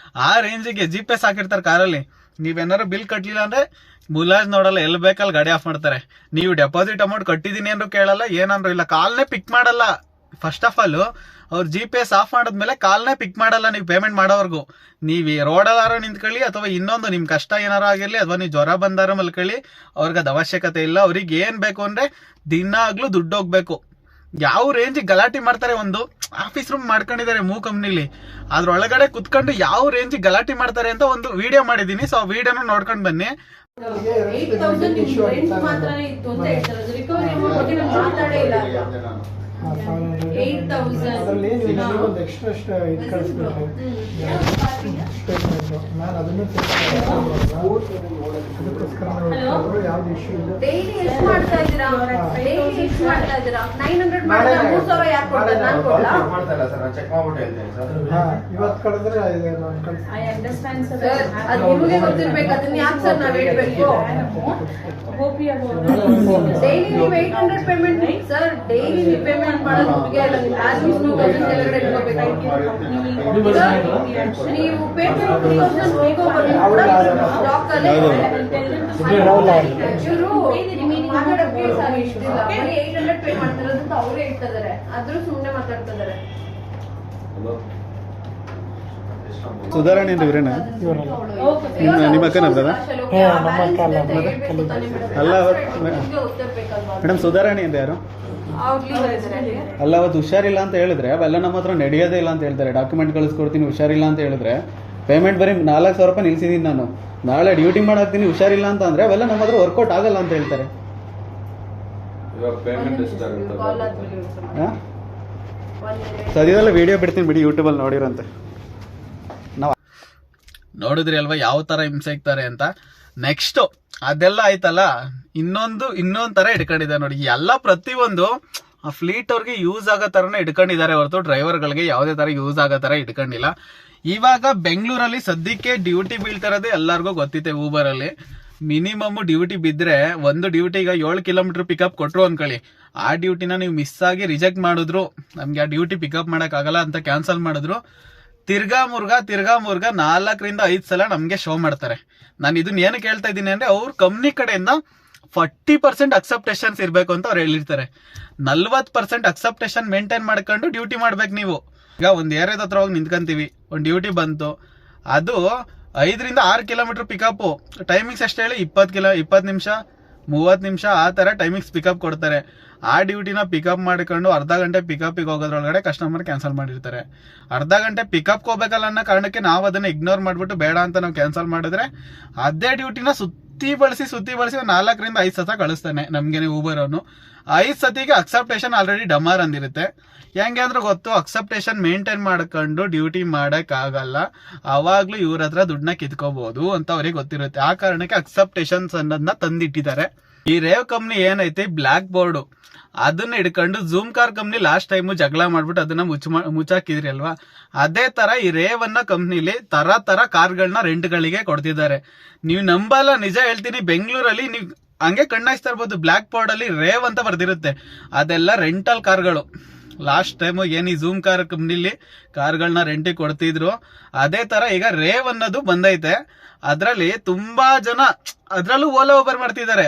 ಆ ರೇಂಜಿಗೆ GPS ಹಾಕಿರ್ತಾರೆ ಕಾರಲ್ಲಿ. ನೀವೇನಾದ್ರು ಬಿಲ್ ಕಟ್ಟಲಿಲ್ಲ ಅಂದ್ರೆ ಮುಲಾಜ್ ನೋಡಲ್ಲ, ಎಲ್ಲಿ ಬೇಕಲ್ಲಿ ಗಾಡಿ ಆಫ್ ಮಾಡ್ತಾರೆ. ನೀವು ಡೆಪಾಸಿಟ್ ಅಮೌಂಟ್ ಕಟ್ಟಿದೀನಿ ಅಂದ್ರೂ ಕೇಳಲ್ಲ, ಏನಂದ್ರು ಇಲ್ಲ, ಕಾಲ್ನೇ ಪಿಕ್ ಮಾಡಲ್ಲ. ಫಸ್ಟ್ ಆಫ್ ಆಲ್ ಅವ್ರು GPS ಆಫ್ ಮಾಡಿದ್ಮೇಲೆ ಕಾಲ್ನೇ ಪಿಕ್ ಮಾಡಲ್ಲ ನೀವು ಪೇಮೆಂಟ್ ಮಾಡೋವರೆಗೂ. ನೀವು ರೋಡಲ್ಲಾರೋ ನಿಂತ್ಕೊಳ್ಳಿ, ಅಥವಾ ಇನ್ನೊಂದು ನಿಮ್ ಕಷ್ಟ ಏನಾರು ಆಗಿರ್ಲಿ, ಅಥವಾ ನೀವು ಜ್ವರ ಬಂದಾರ ಮಲ್ಕೊಳ್ಳಿ, ಅವ್ರಿಗೆ ಅದು ಅವಶ್ಯಕತೆ ಇಲ್ಲ. ಅವ್ರಿಗೆ ಏನ್ ಬೇಕು ಅಂದ್ರೆ ದಿನಾಗ್ಲೂ ದುಡ್ಡು ಹೋಗ್ಬೇಕು. ಯಾವ ರೇಂಜಿಗೆ ಗಲಾಟೆ ಮಾಡ್ತಾರೆ. ಒಂದು ಆಫೀಸ್ ರೂಮ್ ಮಾಡ್ಕೊಂಡಿದ್ದಾರೆ ಕಂಪ್ನಿಲಿ, ಅದ್ರೊಳಗಡೆ ಕುತ್ಕೊಂಡು ಯಾವ ರೇಂಜಿಗೆ ಗಲಾಟೆ ಮಾಡ್ತಾರೆ ಅಂತ ಒಂದು ವಿಡಿಯೋ ಮಾಡಿದೀನಿ. ಸೊ ಆ ವಿಡಿಯೋನ ನೋಡ್ಕೊಂಡು ಬನ್ನಿ. 8,000 ರೆಂಟ್ ಮಾತ್ರನೇ ಇತ್ತು ಅಂತ ಹೇಳ್ತಾರೆ. ರಿಕವರಿ ಅಮೌಂಟ್ ಬಗ್ಗೆ ನಾನು ಮಾತಾಡೇ ಇಲ್ಲ. ಅದರಲ್ಲಿ ನೀವು ಒಂದು ಎಕ್ಸ್ಟ್ರಾ ಇದು ಕಳಿಸ್ಬಿಟ್ರಿ ಸ್ಟೇಟ್ಮೆಂಟ್, ನಾನು ಅದನ್ನು ಅದಕ್ಕೋಸ್ಕರ ಯಾವ್ದು ಇಶ್ಯೂ ಇಲ್ಲ. ಡೈಲಿ ಎಷ್ಟು ಮಾಡ್ತಾ ಇದ್ದೀರಾ? ಡೈಲಿ ಎಷ್ಟು ಮಾಡ್ತಾ ಇದ್ದೀರಾ? 900 ಮಾಡಿದ್ರೆ 3000 ಯಾರು ಕೊಡ್ತಾರೆ? ನಾನು ಕೊಡಲ್ಲ. ಇವತ್ತು ಕಳೆದ್ರೆ ನಾನು ಕಳಿಸ್ತೀನಿ ಸರ್. ಅದು ನಿಮಗೆ ಗೊತ್ತಿರ್ಬೇಕು, ಅದನ್ನ ಯಾಕೆ ಸರ್ ನಾವು ಹೇಳ್ಬೇಕು? ಡೈಲಿ ನೀವು 800 ಪೇಮೆಂಟ್ ಸರ್, ಡೈಲಿ ನೀವು ಪೇಮೆಂಟ್ ಮಾಡೋದು ಮುಗಿಯ ಇಲ್ಲ. ನೀವು ವ್ಯಾಲ್ಯೂಸ್ ಕೆಳಗಡೆ ಇಟ್ಕೋಬೇಕು. ನೀವು ಪೇಮೆಂಟ್ 3000 ಕೂಡ ಸ್ಟಾಕ್ ಅಲ್ಲಿ ಇವರು ಮಾತಾಡೋಕೆ ಸರ್ ಇಷ್ಟಿಲ್ಲ. ಬರೀ 800 ಪೇ ಮಾಡ್ತಿರೋದು ಅಂತ ಅವರೇ ಹೇಳ್ತಿದ್ದಾರೆ, ಆದ್ರೂ ಸುಮ್ಮನೆ ಮಾತಾಡ್ತಿದ್ದಾರೆ. ಸುಧಾರಣೆ ಅಂತ ಇವ್ರೇನ ನಿಮ್ಮ ಅಕ್ಕನ ಬ್ರದರ್? ಅಲ್ಲ ಮೇಡಮ್, ಸುಧಾರಣೆ ಅಂತ ಯಾರು? ಅಲ್ಲ, ಅವತ್ತು ಹುಷಾರಿಲ್ಲ ಅಂತ ಹೇಳಿದ್ರೆ ಅವೆಲ್ಲ ನಮ್ಮ ಹತ್ರ ನಡೆಯೋದೇ ಇಲ್ಲ ಅಂತ ಹೇಳ್ತಾರೆ. ಡಾಕ್ಯುಮೆಂಟ್ ಕಳಿಸ್ಕೊಡ್ತೀನಿ ಹುಷಾರಿಲ್ಲ ಅಂತ ಹೇಳಿದ್ರೆ ಪೇಮೆಂಟ್ ಬರೀ 4000 ರೂಪಾಯಿ ನಿಲ್ಸಿದೀನಿ ನಾನು. ನಾಳೆ ಡ್ಯೂಟಿ ಮಾಡಾಕ್ತೀನಿ ಹುಷಾರಿಲ್ಲ ಅಂತ ಅಂದ್ರೆ ಅವೆಲ್ಲ ನಮ್ಮ ಹತ್ರ ವರ್ಕೌಟ್ ಆಗಲ್ಲ ಅಂತ ಹೇಳ್ತಾರೆ. ಸದ್ಯದಲ್ಲ ವಿಡಿಯೋ ಬಿಡ್ತೀನಿ ಬಿಡಿ, ಯೂಟ್ಯೂಬಲ್ಲಿ ನೋಡಿರಂತೆ. ನಾವು ನೋಡಿದ್ರಿ ಅಲ್ವಾ ಯಾವ ತರ ಹಿಂಸೆ ಇಕ್ತಾರೆ ಅಂತ. ನೆಕ್ಸ್ಟ್ ಅದೆಲ್ಲ ಆಯ್ತಲ್ಲ, ಇನ್ನೊಂದು ತರ ಇಟ್ಕೊಂಡಿದ್ದಾರೆ ನೋಡಿ. ಎಲ್ಲ ಪ್ರತಿಯೊಂದು ಆ ಫ್ಲೀಟ್ ಅವ್ರಿಗೆ ಯೂಸ್ ಆಗೋ ತರನೇ ಇಟ್ಕೊಂಡಿದ್ದಾರೆ ಹೊರತು ಡ್ರೈವರ್ಗಳಿಗೆ ಯಾವುದೇ ತರ ಯೂಸ್ ಆಗೋ ತರ ಇಟ್ಕೊಂಡಿಲ್ಲ. ಇವಾಗ ಬೆಂಗಳೂರಲ್ಲಿ ಸದ್ಯಕ್ಕೆ ಡ್ಯೂಟಿ ಬೀಳ್ತಾರದೇ ಎಲ್ಲರಿಗೂ ಗೊತ್ತಿದೆ. ಊಬರ್ ಅಲ್ಲಿ ಮಿನಿಮಮ್ ಡ್ಯೂಟಿ ಬಿದ್ರೆ ಒಂದು ಡ್ಯೂಟಿಗ 7 ಕಿಲೋಮೀಟರ್ ಪಿಕಪ್ ಕೊಟ್ರು ಅನ್ಕೊಳ್ಳಿ, ಆ ಡ್ಯೂಟಿನ ನೀವು ಮಿಸ್ ಆಗಿ ರಿಜೆಕ್ಟ್ ಮಾಡಿದ್ರು, ನಮ್ಗೆ ಆ ಡ್ಯೂಟಿ ಪಿಕಪ್ ಮಾಡಕ್ ಆಗಲ್ಲ ಅಂತ ಕ್ಯಾನ್ಸಲ್ ಮಾಡಿದ್ರು, ತಿರ್ಗಾ ಮುರ್ಗ 4 ರಿಂದ 5 ಸಲ ನಮ್ಗೆ ಶೋ ಮಾಡ್ತಾರೆ. ನಾನು ಇದನ್ನ ಏನು ಕೇಳ್ತಾ ಇದ್ದೀನಿ ಅಂದ್ರೆ, ಅವ್ರ ಕಂಪ್ನಿ ಕಡೆಯಿಂದ 40% ಅಕ್ಸೆಪ್ಟೇಷನ್ಸ್ ಇರ್ಬೇಕು ಅಂತ ಅವ್ರು ಹೇಳಿರ್ತಾರೆ. 40% ಅಕ್ಸೆಪ್ಟೇಷನ್ ಮೇಂಟೈನ್ ಮಾಡ್ಕೊಂಡು ಡ್ಯೂಟಿ ಮಾಡ್ಬೇಕು ನೀವು. ಈಗ ಒಂದ್ ಏರಿಯಾದ ಹತ್ರ ಹೋಗಿ ನಿಂತ್ಕೊಂತೀವಿ, ಒಂದ್ ಡ್ಯೂಟಿ ಬಂತು, ಅದು 5 ರಿಂದ 6 ಕಿಲೋಮೀಟರ್ ಪಿಕಪ್. ಟೈಮಿಂಗ್ಸ್ ಎಷ್ಟು ಹೇಳಿ? 20 ನಿಮಿಷ 30 ನಿಮಿಷ ಆ ತರ ಟೈಮಿಂಗ್ಸ್ ಪಿಕಪ್ ಕೊಡ್ತಾರೆ. ಆ ಡ್ಯೂಟಿನ ಪಿಕಪ್ ಮಾಡ್ಕೊಂಡು ಅರ್ಧ ಗಂಟೆ ಪಿಕಪ್ಗೆ ಹೋಗೋದ್ರೊಳಗಡೆ ಕಸ್ಟಮರ್ ಕ್ಯಾನ್ಸಲ್ ಮಾಡಿರ್ತಾರೆ. ಅರ್ಧ ಗಂಟೆ ಪಿಕಪ್ ಹೋಗ್ಬೇಕಲ್ಲ ಅನ್ನೋ ಕಾರಣಕ್ಕೆ ನಾವು ಅದನ್ನ ಇಗ್ನೋರ್ ಮಾಡ್ಬಿಟ್ಟು ಬೇಡ ಅಂತ ನಾವು ಕ್ಯಾನ್ಸಲ್ ಮಾಡಿದ್ರೆ, ಅದೇ ಡ್ಯೂಟಿನ ಸುತ್ತಿ ಬಳಸಿ 4 ರಿಂದ 5 ಸತ ಕಳಿಸ್ತಾನೆ ನಮ್ಗೆ ಊಬರ್ ಅವನು. 5 ಸತಿಗೆ ಅಕ್ಸೆಪ್ಟೇಷನ್ ಆಲ್ರೆಡಿ ಡಮಾರ್ ಅಂದಿರುತ್ತೆ. ಹೆಂಗೆ ಅಂದ್ರೆ ಗೊತ್ತು, ಅಕ್ಸೆಪ್ಟೇಷನ್ ಮೇಂಟೈನ್ ಮಾಡ್ಕೊಂಡು ಡ್ಯೂಟಿ ಮಾಡಕ್ ಆಗಲ್ಲ, ಅವಾಗ್ಲೂ ಇವ್ರ ಹತ್ರ ದುಡ್ಡನ್ನ ಕಿತ್ಕೋಬಹುದು ಅಂತ ಅವ್ರಿಗೆ ಗೊತ್ತಿರುತ್ತೆ. ಆ ಕಾರಣಕ್ಕೆ ಅಕ್ಸೆಪ್ಟೇಷನ್ಸ್ ಅನ್ನೋದನ್ನ ತಂದಿಟ್ಟಿದ್ದಾರೆ. ಈ ರೇವ್ ಕಂಪ್ನಿ ಏನೈತೆ ಬ್ಲಾಕ್ ಬೋರ್ಡ್, ಅದನ್ನ ಹಿಡ್ಕೊಂಡು zoom car company last time ಜಗಳ ಮಾಡ್ಬಿಟ್ಟು ಅದನ್ನ ಮುಚ್ಚಾಕಿದ್ರಿ ಅಲ್ವಾ, ಅದೇ ತರ ಈ ರೇವ್ ಅನ್ನೋ ಕಂಪ್ನಿಲಿ ತರ ಕಾರ್ಗಳನ್ನ ರೆಂಟ್ಗಳಿಗೆ ಕೊಡ್ತಿದ್ದಾರೆ. ನೀವು ನಂಬಲ್ಲ, ನಿಜ ಹೇಳ್ತೀನಿ, ಬೆಂಗಳೂರಲ್ಲಿ ನೀವು ಹಂಗೆ ಕಣ್ಣಾಯಿಸ್ತಾ ಇರ್ಬೋದು, ಬ್ಲಾಕ್ ಬೋರ್ಡ್ ಅಲ್ಲಿ ರೇವ್ ಅಂತ ಬರ್ದಿರುತ್ತೆ, ಅದೆಲ್ಲ ರೆಂಟಲ್ ಕಾರ್ಗಳು. ಲಾಸ್ಟ್ ಟೈಮ್ ಏನ್ ಈ ಝೂಮ್ ಕಾರ್ ಕಂಪ್ನಿಲಿ ಕಾರ್ಗಳನ್ನ ರೆಂಟಿಗೆ ಕೊಡ್ತಿದ್ರು, ಅದೇ ತರ ಈಗ ರೇವ್ ಅನ್ನೋದು ಬಂದೈತೆ. ಅದ್ರಲ್ಲಿ ತುಂಬಾ ಜನ ಅದ್ರಲ್ಲೂ ಓಲಾ ಓಬರ್ ಮಾಡ್ತಿದ್ದಾರೆ,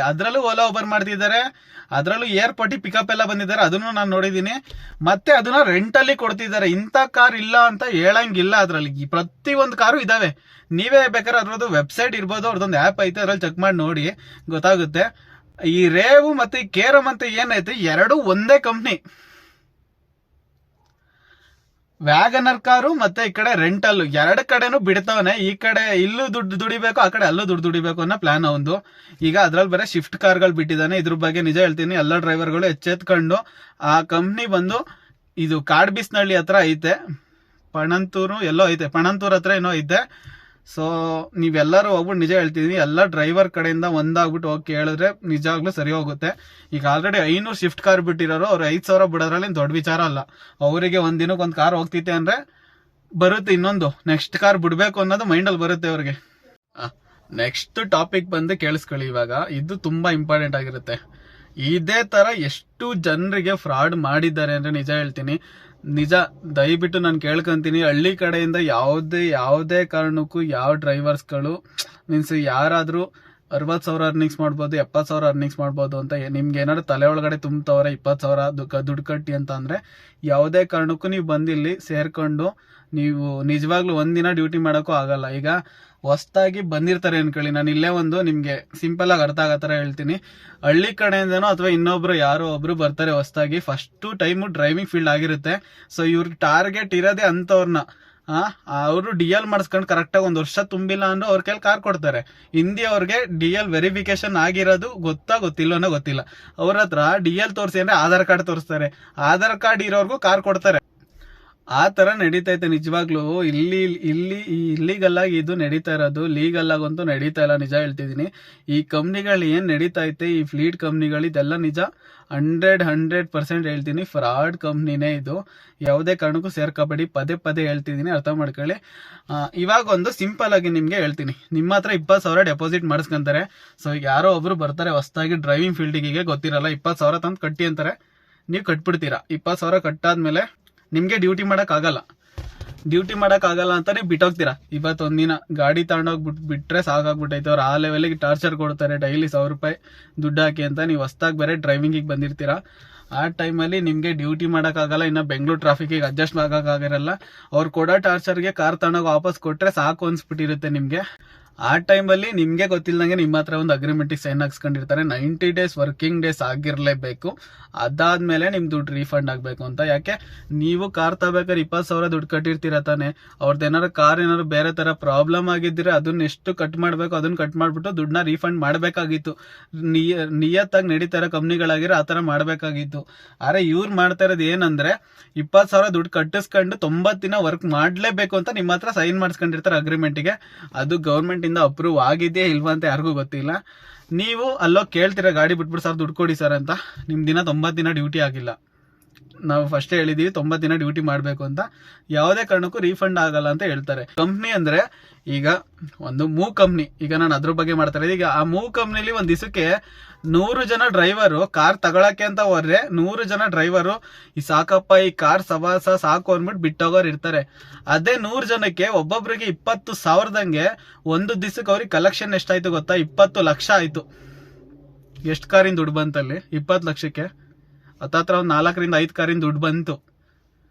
ಅದ್ರಲ್ಲೂ ಏರ್ಪೋರ್ಟ್ ಪಿಕಪ್ ಎಲ್ಲ ಬಂದಿದ್ದಾರೆ, ಅದನ್ನು ನಾನು ನೋಡಿದೀನಿ. ಮತ್ತೆ ಅದನ್ನ ರೆಂಟಲ್ಲಿ ಕೊಡ್ತಿದ್ದಾರೆ. ಇಂಥ ಕಾರ್ ಇಲ್ಲ ಅಂತ ಹೇಳಂಗಿಲ್ಲ, ಅದ್ರಲ್ಲಿ ಪ್ರತಿಯೊಂದು ಕಾರು ಇದಾವೆ. ನೀವೇ ಬೇಕಾದ್ರೆ ಅದ್ರದ್ದು ವೆಬ್ಸೈಟ್ ಇರ್ಬೋದು, ಅವ್ರದ್ದೊಂದು ಆ್ಯಪ್ ಐತೆ, ಅದ್ರಲ್ಲಿ ಚೆಕ್ ಮಾಡಿ ನೋಡಿ ಗೊತ್ತಾಗುತ್ತೆ. ಈ ರೇವು ಮತ್ತೆ ಈ ಕೇರಮ್ ಅಂತ ಏನೈತೆ, ಎರಡು ಒಂದೇ ಕಂಪ್ನಿ. ವ್ಯಾಗನರ್ ಕಾರು ಮತ್ತೆ ಈ ಕಡೆ ರೆಂಟಲ್, ಎರಡು ಕಡೆನೂ ಬಿಡ್ತಾವನೆ. ಈ ಕಡೆ ಇಲ್ಲೂ ದುಡ್ಡು ದುಡಿಬೇಕು, ಆ ಕಡೆ ಅಲ್ಲೂ ದುಡ್ಡು ದುಡಿಬೇಕು ಅನ್ನೋ ಪ್ಲಾನ್ ಒಂದು. ಈಗ ಅದ್ರಲ್ಲಿ ಬರೀ ಶಿಫ್ಟ್ ಕಾರ್ಗಳು ಬಿಟ್ಟಿದ್ದಾನೆ. ಇದ್ರ ಬಗ್ಗೆ ನಿಜ ಹೇಳ್ತೀನಿ, ಎಲ್ಲ ಡ್ರೈವರ್ಗಳು ಎಚ್ಚೆತ್ಕೊಂಡು, ಆ ಕಂಪ್ನಿ ಬಂದು ಇದು ಕಾಡ್ಬಿಸ್ನಳ್ಳಿ ಹತ್ರ ಐತೆ, ಪಣಂತೂರು ಎಲ್ಲೋ ಐತೆ, ಪಣಂತೂರ್ ಹತ್ರ ಏನೋ ಐತೆ. ಸೊ ನೀವೆಲ್ಲರೂ ಹೋಗ್ಬಿಟ್ಟು, ನಿಜ ಹೇಳ್ತಿದೀನಿ, ಎಲ್ಲ ಡ್ರೈವರ್ ಕಡೆಯಿಂದ ಒಂದಾಗ್ಬಿಟ್ಟು ಹೋಗಿ ಕೇಳಿದ್ರೆ ನಿಜವಾಗ್ಲೂ ಸರಿ ಹೋಗುತ್ತೆ. ಈಗ ಆಲ್ರೆಡಿ 500 ಶಿಫ್ಟ್ ಕಾರ್ ಬಿಟ್ಟಿರೋರು, ಅವ್ರು 5000 ಬಿಡೋದ್ರಲ್ಲಿ ದೊಡ್ಡ ವಿಚಾರ ಅಲ್ಲ. ಅವರಿಗೆ ಒಂದ್ ದಿನಕ್ಕೆ ಒಂದು ಕಾರ್ ಹೋಗ್ತಿತ್ತೆ ಅಂದ್ರೆ ಬರುತ್ತೆ, ಇನ್ನೊಂದು ನೆಕ್ಸ್ಟ್ ಕಾರ್ ಬಿಡ್ಬೇಕು ಅನ್ನೋದು ಮೈಂಡಲ್ಲಿ ಬರುತ್ತೆ ಅವ್ರಿಗೆ. ನೆಕ್ಸ್ಟ್ ಟಾಪಿಕ್ ಬಂದು ಕೇಳಿಸ್ಕೊಳ್ಳಿ. ಇವಾಗ ಇದು ತುಂಬಾ ಇಂಪಾರ್ಟೆಂಟ್ ಆಗಿರುತ್ತೆ. ಇದೇ ತರ ಎಷ್ಟು ಜನರಿಗೆ ಫ್ರಾಡ್ ಮಾಡಿದ್ದಾರೆ ಅಂದ್ರೆ ನಿಜ ಹೇಳ್ತೀನಿ, ನಿಜ ದಯವಿಟ್ಟು ನಾನು ಕೇಳ್ಕೊಂತೀನಿ, ಹಳ್ಳಿ ಕಡೆಯಿಂದ ಯಾವುದೇ ಕಾರಣಕ್ಕೂ ಯಾವ ಡ್ರೈವರ್ಸ್ಗಳು ಮೀನ್ಸ್ ಯಾರಾದ್ರೂ 60,000 ಅರ್ನಿಂಗ್ಸ್ ಮಾಡ್ಬೋದು, 70,000 ಅರ್ನಿಂಗ್ಸ್ ಮಾಡ್ಬೋದು ಅಂತ ನಿಮ್ಗೆ ಏನಾದ್ರು ತಲೆ ಒಳಗಡೆ ತುಂಬತವ್ರೆ 20,000 ದುಡ್ಡು ಕಟ್ಟಿ ಅಂತ ಅಂದ್ರೆ, ಯಾವುದೇ ಕಾರಣಕ್ಕೂ ನೀವು ಬಂದಿಲ್ಲಿ ಸೇರ್ಕೊಂಡು ನೀವು ನಿಜವಾಗ್ಲೂ ಒಂದಿನ ಡ್ಯೂಟಿ ಮಾಡೋಕ್ಕೂ ಆಗಲ್ಲ. ಈಗ ಹೊಸ್ದಾಗಿ ಬಂದಿರ್ತಾರೆ ಅನ್ಕೊಳ್ಳಿ, ನಾನು ಇಲ್ಲೇ ಒಂದು ನಿಮ್ಗೆ ಸಿಂಪಲ್ ಆಗಿ ಅರ್ಥ ಆಗೋ ತರ ಹೇಳ್ತೀನಿ. ಹಳ್ಳಿ ಕಡೆಯಿಂದನೋ ಅಥವಾ ಇನ್ನೊಬ್ರು ಯಾರೋ ಒಬ್ರು ಬರ್ತಾರೆ ಹೊಸ್ದಾಗಿ, ಫಸ್ಟ್ ಟೈಮು ಡ್ರೈವಿಂಗ್ ಫೀಲ್ಡ್ ಆಗಿರುತ್ತೆ. ಸೊ ಇವ್ರಿಗೆ ಟಾರ್ಗೆಟ್ ಇರೋದೇ ಅಂತವ್ರನ್ನ, ಅವರು ಡಿ ಎಲ್ ಮಾಡಿಸ್ಕೊಂಡು ಕರೆಕ್ಟಾಗಿ 1 ವರ್ಷ ತುಂಬಿಲ್ಲ ಅಂದ್ರೆ ಅವ್ರ ಕೈಲಿ ಕಾರ್ ಕೊಡ್ತಾರೆ. ಹಿಂದಿ ಅವ್ರಿಗೆ ಡಿ ಎಲ್ ವೆರಿಫಿಕೇಶನ್ ಆಗಿರೋದು ಗೊತ್ತಿಲ್ಲನೋ ಗೊತ್ತಿಲ್ಲ. ಅವ್ರ ಹತ್ರ ಡಿ ಎಲ್ ತೋರಿಸಿ ಅಂದ್ರೆ ಆಧಾರ್ ಕಾರ್ಡ್ ತೋರಿಸ್ತಾರೆ. ಆಧಾರ್ ಕಾರ್ಡ್ ಇರೋರ್ಗೂ ಕಾರ್ ಕೊಡ್ತಾರೆ. ಆ ತರ ನಡೀತೈತೆ ನಿಜವಾಗ್ಲೂ. ಇಲ್ಲಿಗಲ್ ಆಗಿ ಇದು ನಡೀತಾ ಇರೋದು, ಲೀಗಲ್ ಆಗಂತೂ ನಡೀತಾ ಇಲ್ಲ. ನಿಜ ಹೇಳ್ತಿದೀನಿ. ಈ ಕಂಪ್ನಿಗಳು ಏನ್ ನಡೀತಾ ಐತೆ, ಈ ಫ್ಲೀಟ್ ಕಂಪ್ನಿಗಳು, ಇದೆಲ್ಲ ನಿಜ 100% ಹೇಳ್ತೀನಿ, ಫ್ರಾಡ್ ಕಂಪ್ನಿನೇ ಇದು. ಯಾವುದೇ ಕಾರಣಕ್ಕೂ ಸೇರ್ಕೋಬೇಡಿ. ಪದೇ ಹೇಳ್ತಿದ್ದೀನಿ, ಅರ್ಥ ಮಾಡ್ಕೊಳ್ಳಿ. ಇವಾಗ ಒಂದು ಸಿಂಪಲ್ ಆಗಿ ನಿಮ್ಗೆ ಹೇಳ್ತೀನಿ. ನಿಮ್ಮ ಹತ್ರ 20,000 ಡೆಪಾಸಿಟ್ ಮಾಡಿಸ್ಕೊಂತಾರೆ. ಸೊ ಈಗ ಯಾರೋ ಒಬ್ರು ಬರ್ತಾರೆ ಹೊಸದಾಗಿ ಡ್ರೈವಿಂಗ್ ಫೀಲ್ಡಿಗೆ, ಗೊತ್ತಿರಲ್ಲ, 20,000 ತಂದು ಕಟ್ಟಿ ಅಂತಾರೆ. ನೀವು ಕಟ್ಬಿಡ್ತೀರಾ. 20,000 ಕಟ್ಟಾದ್ಮೇಲೆ ನಿಮ್ಗೆ ಡ್ಯೂಟಿ ಮಾಡಕ್ ಆಗಲ್ಲ ಅಂತಾನೆ ಬಿಟ್ಟೋಗ್ತೀರಾ. ಇವತ್ತೊಂದಿನ ಗಾಡಿ ತಗೊಂಡೋಗ್ಬಿಟ್ರೆ ಸಾಕಾಗ್ಬಿಟ್ಟೈತೆ. ಅವ್ರು ಆ ಲೆವೆಲ್ಗೆ ಟಾರ್ಚರ್ ಕೊಡ್ತಾರೆ. ಡೈಲಿ 1,000 ರೂಪಾಯಿ ದುಡ್ಡು ಹಾಕಿ ಅಂತ. ನೀವು ಹೊಸ್ದಾಗಿ ಬೇರೆ ಡ್ರೈವಿಂಗಿಗೆ ಬಂದಿರ್ತೀರಾ. ಆ ಟೈಮಲ್ಲಿ ನಿಮ್ಗೆ ಡ್ಯೂಟಿ ಮಾಡೋಕ್ಕಾಗಲ್ಲ. ಇನ್ನು ಬೆಂಗಳೂರು ಟ್ರಾಫಿಕ್ಗೆ ಅಡ್ಜಸ್ಟ್ ಆಗೋಕ್ಕಾಗಿರಲ್ಲ. ಅವ್ರು ಕೊಡೋ ಟಾರ್ಚರ್ಗೆ ಕಾರ್ ತಗೊಂಡೋಗಿ ವಾಪಸ್ ಕೊಟ್ರೆ ಸಾಕು ಅನ್ಸ್ಬಿಟ್ಟಿರುತ್ತೆ ನಿಮ್ಗೆ. ಆ ಟೈಮಲ್ಲಿ ನಿಮ್ಗೆ ಗೊತ್ತಿಲ್ಲದಂಗೆ ನಿಮ್ಮ ಹತ್ರ ಒಂದು ಅಗ್ರಿಮೆಂಟಿಗೆ ಸೈನ್ ಹಾಕ್ಸ್ಕೊಂಡಿರ್ತಾರೆ. 90 ಡೇಸ್ ವರ್ಕಿಂಗ್ ಡೇಸ್ ಆಗಿರ್ಲೇಬೇಕು. ಅದಾದ್ಮೇಲೆ ನಿಮ್ ದುಡ್ಡು ರೀಫಂಡ್ ಆಗ್ಬೇಕು ಅಂತ. ಯಾಕೆ, ನೀವು ಕಾರ್ ತಗೋಬೇಕಾದ್ರೆ 20,000 ದುಡ್ಡು ಕಟ್ಟಿರ್ತೀರ ತಾನೆ. ಅವ್ರದ್ದು ಕಾರ್ ಏನಾದ್ರು ಬೇರೆ ತರ ಪ್ರಾಬ್ಲಮ್ ಆಗಿದ್ರೆ ಅದನ್ನ ಎಷ್ಟು ಕಟ್ ಮಾಡ್ಬೇಕು, ಅದನ್ನ ಕಟ್ ಮಾಡ್ಬಿಟ್ಟು ದುಡ್ಡನ್ನ ರೀಫಂಡ್ ಮಾಡ್ಬೇಕಾಗಿತ್ತು. ನಿಯತ್ತಾಗಿ ನಡೀತಾ ಇರೋ ಕಂಪ್ನಿಗಳಾಗಿರೋ ಆ ತರ ಮಾಡ್ಬೇಕಾಗಿತ್ತು. ಆದ್ರೆ ಇವ್ರು ಮಾಡ್ತಾ ಇರೋದು ಏನಂದ್ರೆ 20,000 ದುಡ್ಡು ಕಟ್ಟಿಸ್ಕೊಂಡು 90 ದಿನ ವರ್ಕ್ ಮಾಡ್ಲೇಬೇಕು ಅಂತ ನಿಮ್ಮ ಹತ್ರ ಸೈನ್ ಮಾಡಿಸ್ಕೊಂಡಿರ್ತಾರೆ ಅಗ್ರಿಮೆಂಟ್ಗೆ. ಅದು ಗೌರ್ಮೆಂಟ್ ಇಂದ ಅಪ್ರೂವ್ ಆಗಿದೆಯಾ ಇಲ್ವಾ ಅಂತ ಯಾರಿಗೂ ಗೊತ್ತಿಲ್ಲ. ನೀವು ಅಲ್ಲೋ ಕೇಳ್ತೀರಾ ಗಾಡಿ ಬಿಟ್ಬಿಟ್ಟು ಸರ್ ದುಡ್ಡು ಕೊಡಿ ಸರ್ ಅಂತ. ನಿಮ್ ದಿನ 90 ದಿನ ಡ್ಯೂಟಿ ಆಗಿಲ್ಲ. ನಾವು ಫಸ್ಟ್ ಹೇಳಿದೀವಿ 90 ದಿನ ಡ್ಯೂಟಿ ಮಾಡಬೇಕು ಅಂತ. ಯಾವುದೇ ಕಾರಣಕ್ಕೂ ರೀಫಂಡ್ ಆಗಲ್ಲ ಅಂತ ಹೇಳ್ತಾರೆ. ಕಂಪ್ನಿ ಅಂದ್ರೆ ಈಗ ಒಂದು ಮೂವ್ ಕಂಪ್ನಿ, ಈಗ ನಾನು ಅದ್ರ ಬಗ್ಗೆ ಮಾಡ್ತಾ ಇದ್ದೀನಿ. ಈಗ ಆ ಮೂವ್ ಕಂಪ್ನಿಲಿ ಒಂದ್ ದಿವಸಕ್ಕೆ 100 ಜನ ಡ್ರೈವರು ಕಾರ್ ತಗೊಳಕ್ಕೆ ಅಂತ ಹೋದ್ರೆ 100 ಜನ ಡ್ರೈವರು ಈ ಸಾಕಪ್ಪ ಈ ಕಾರ್ ಸವಾಸ ಸಾಕು ಅಂದ್ಬಿಟ್ಟು ಬಿಟ್ಟೋಗೋರು ಇರ್ತಾರೆ. ಅದೇ 100 ಜನಕ್ಕೆ ಒಬ್ಬೊಬ್ರಿಗೆ 20,000ದಂಗೆ ಒಂದು ದಿವಸಕ್ಕೆ ಅವ್ರಿಗೆ ಕಲೆಕ್ಷನ್ ಎಷ್ಟಾಯ್ತು ಗೊತ್ತಾ? 20 ಲಕ್ಷ ಆಯ್ತು. ಎಷ್ಟು ಕಾರಿನ ದುಡ್ಡು ಬಂತಲ್ಲಿ? 20 ಲಕ್ಷಕ್ಕೆ ಹತ್ತತ್ರ ಒಂದು 4ರಿಂದ 5 ಕಾರಿನ ದುಡ್ಡು ಬಂತು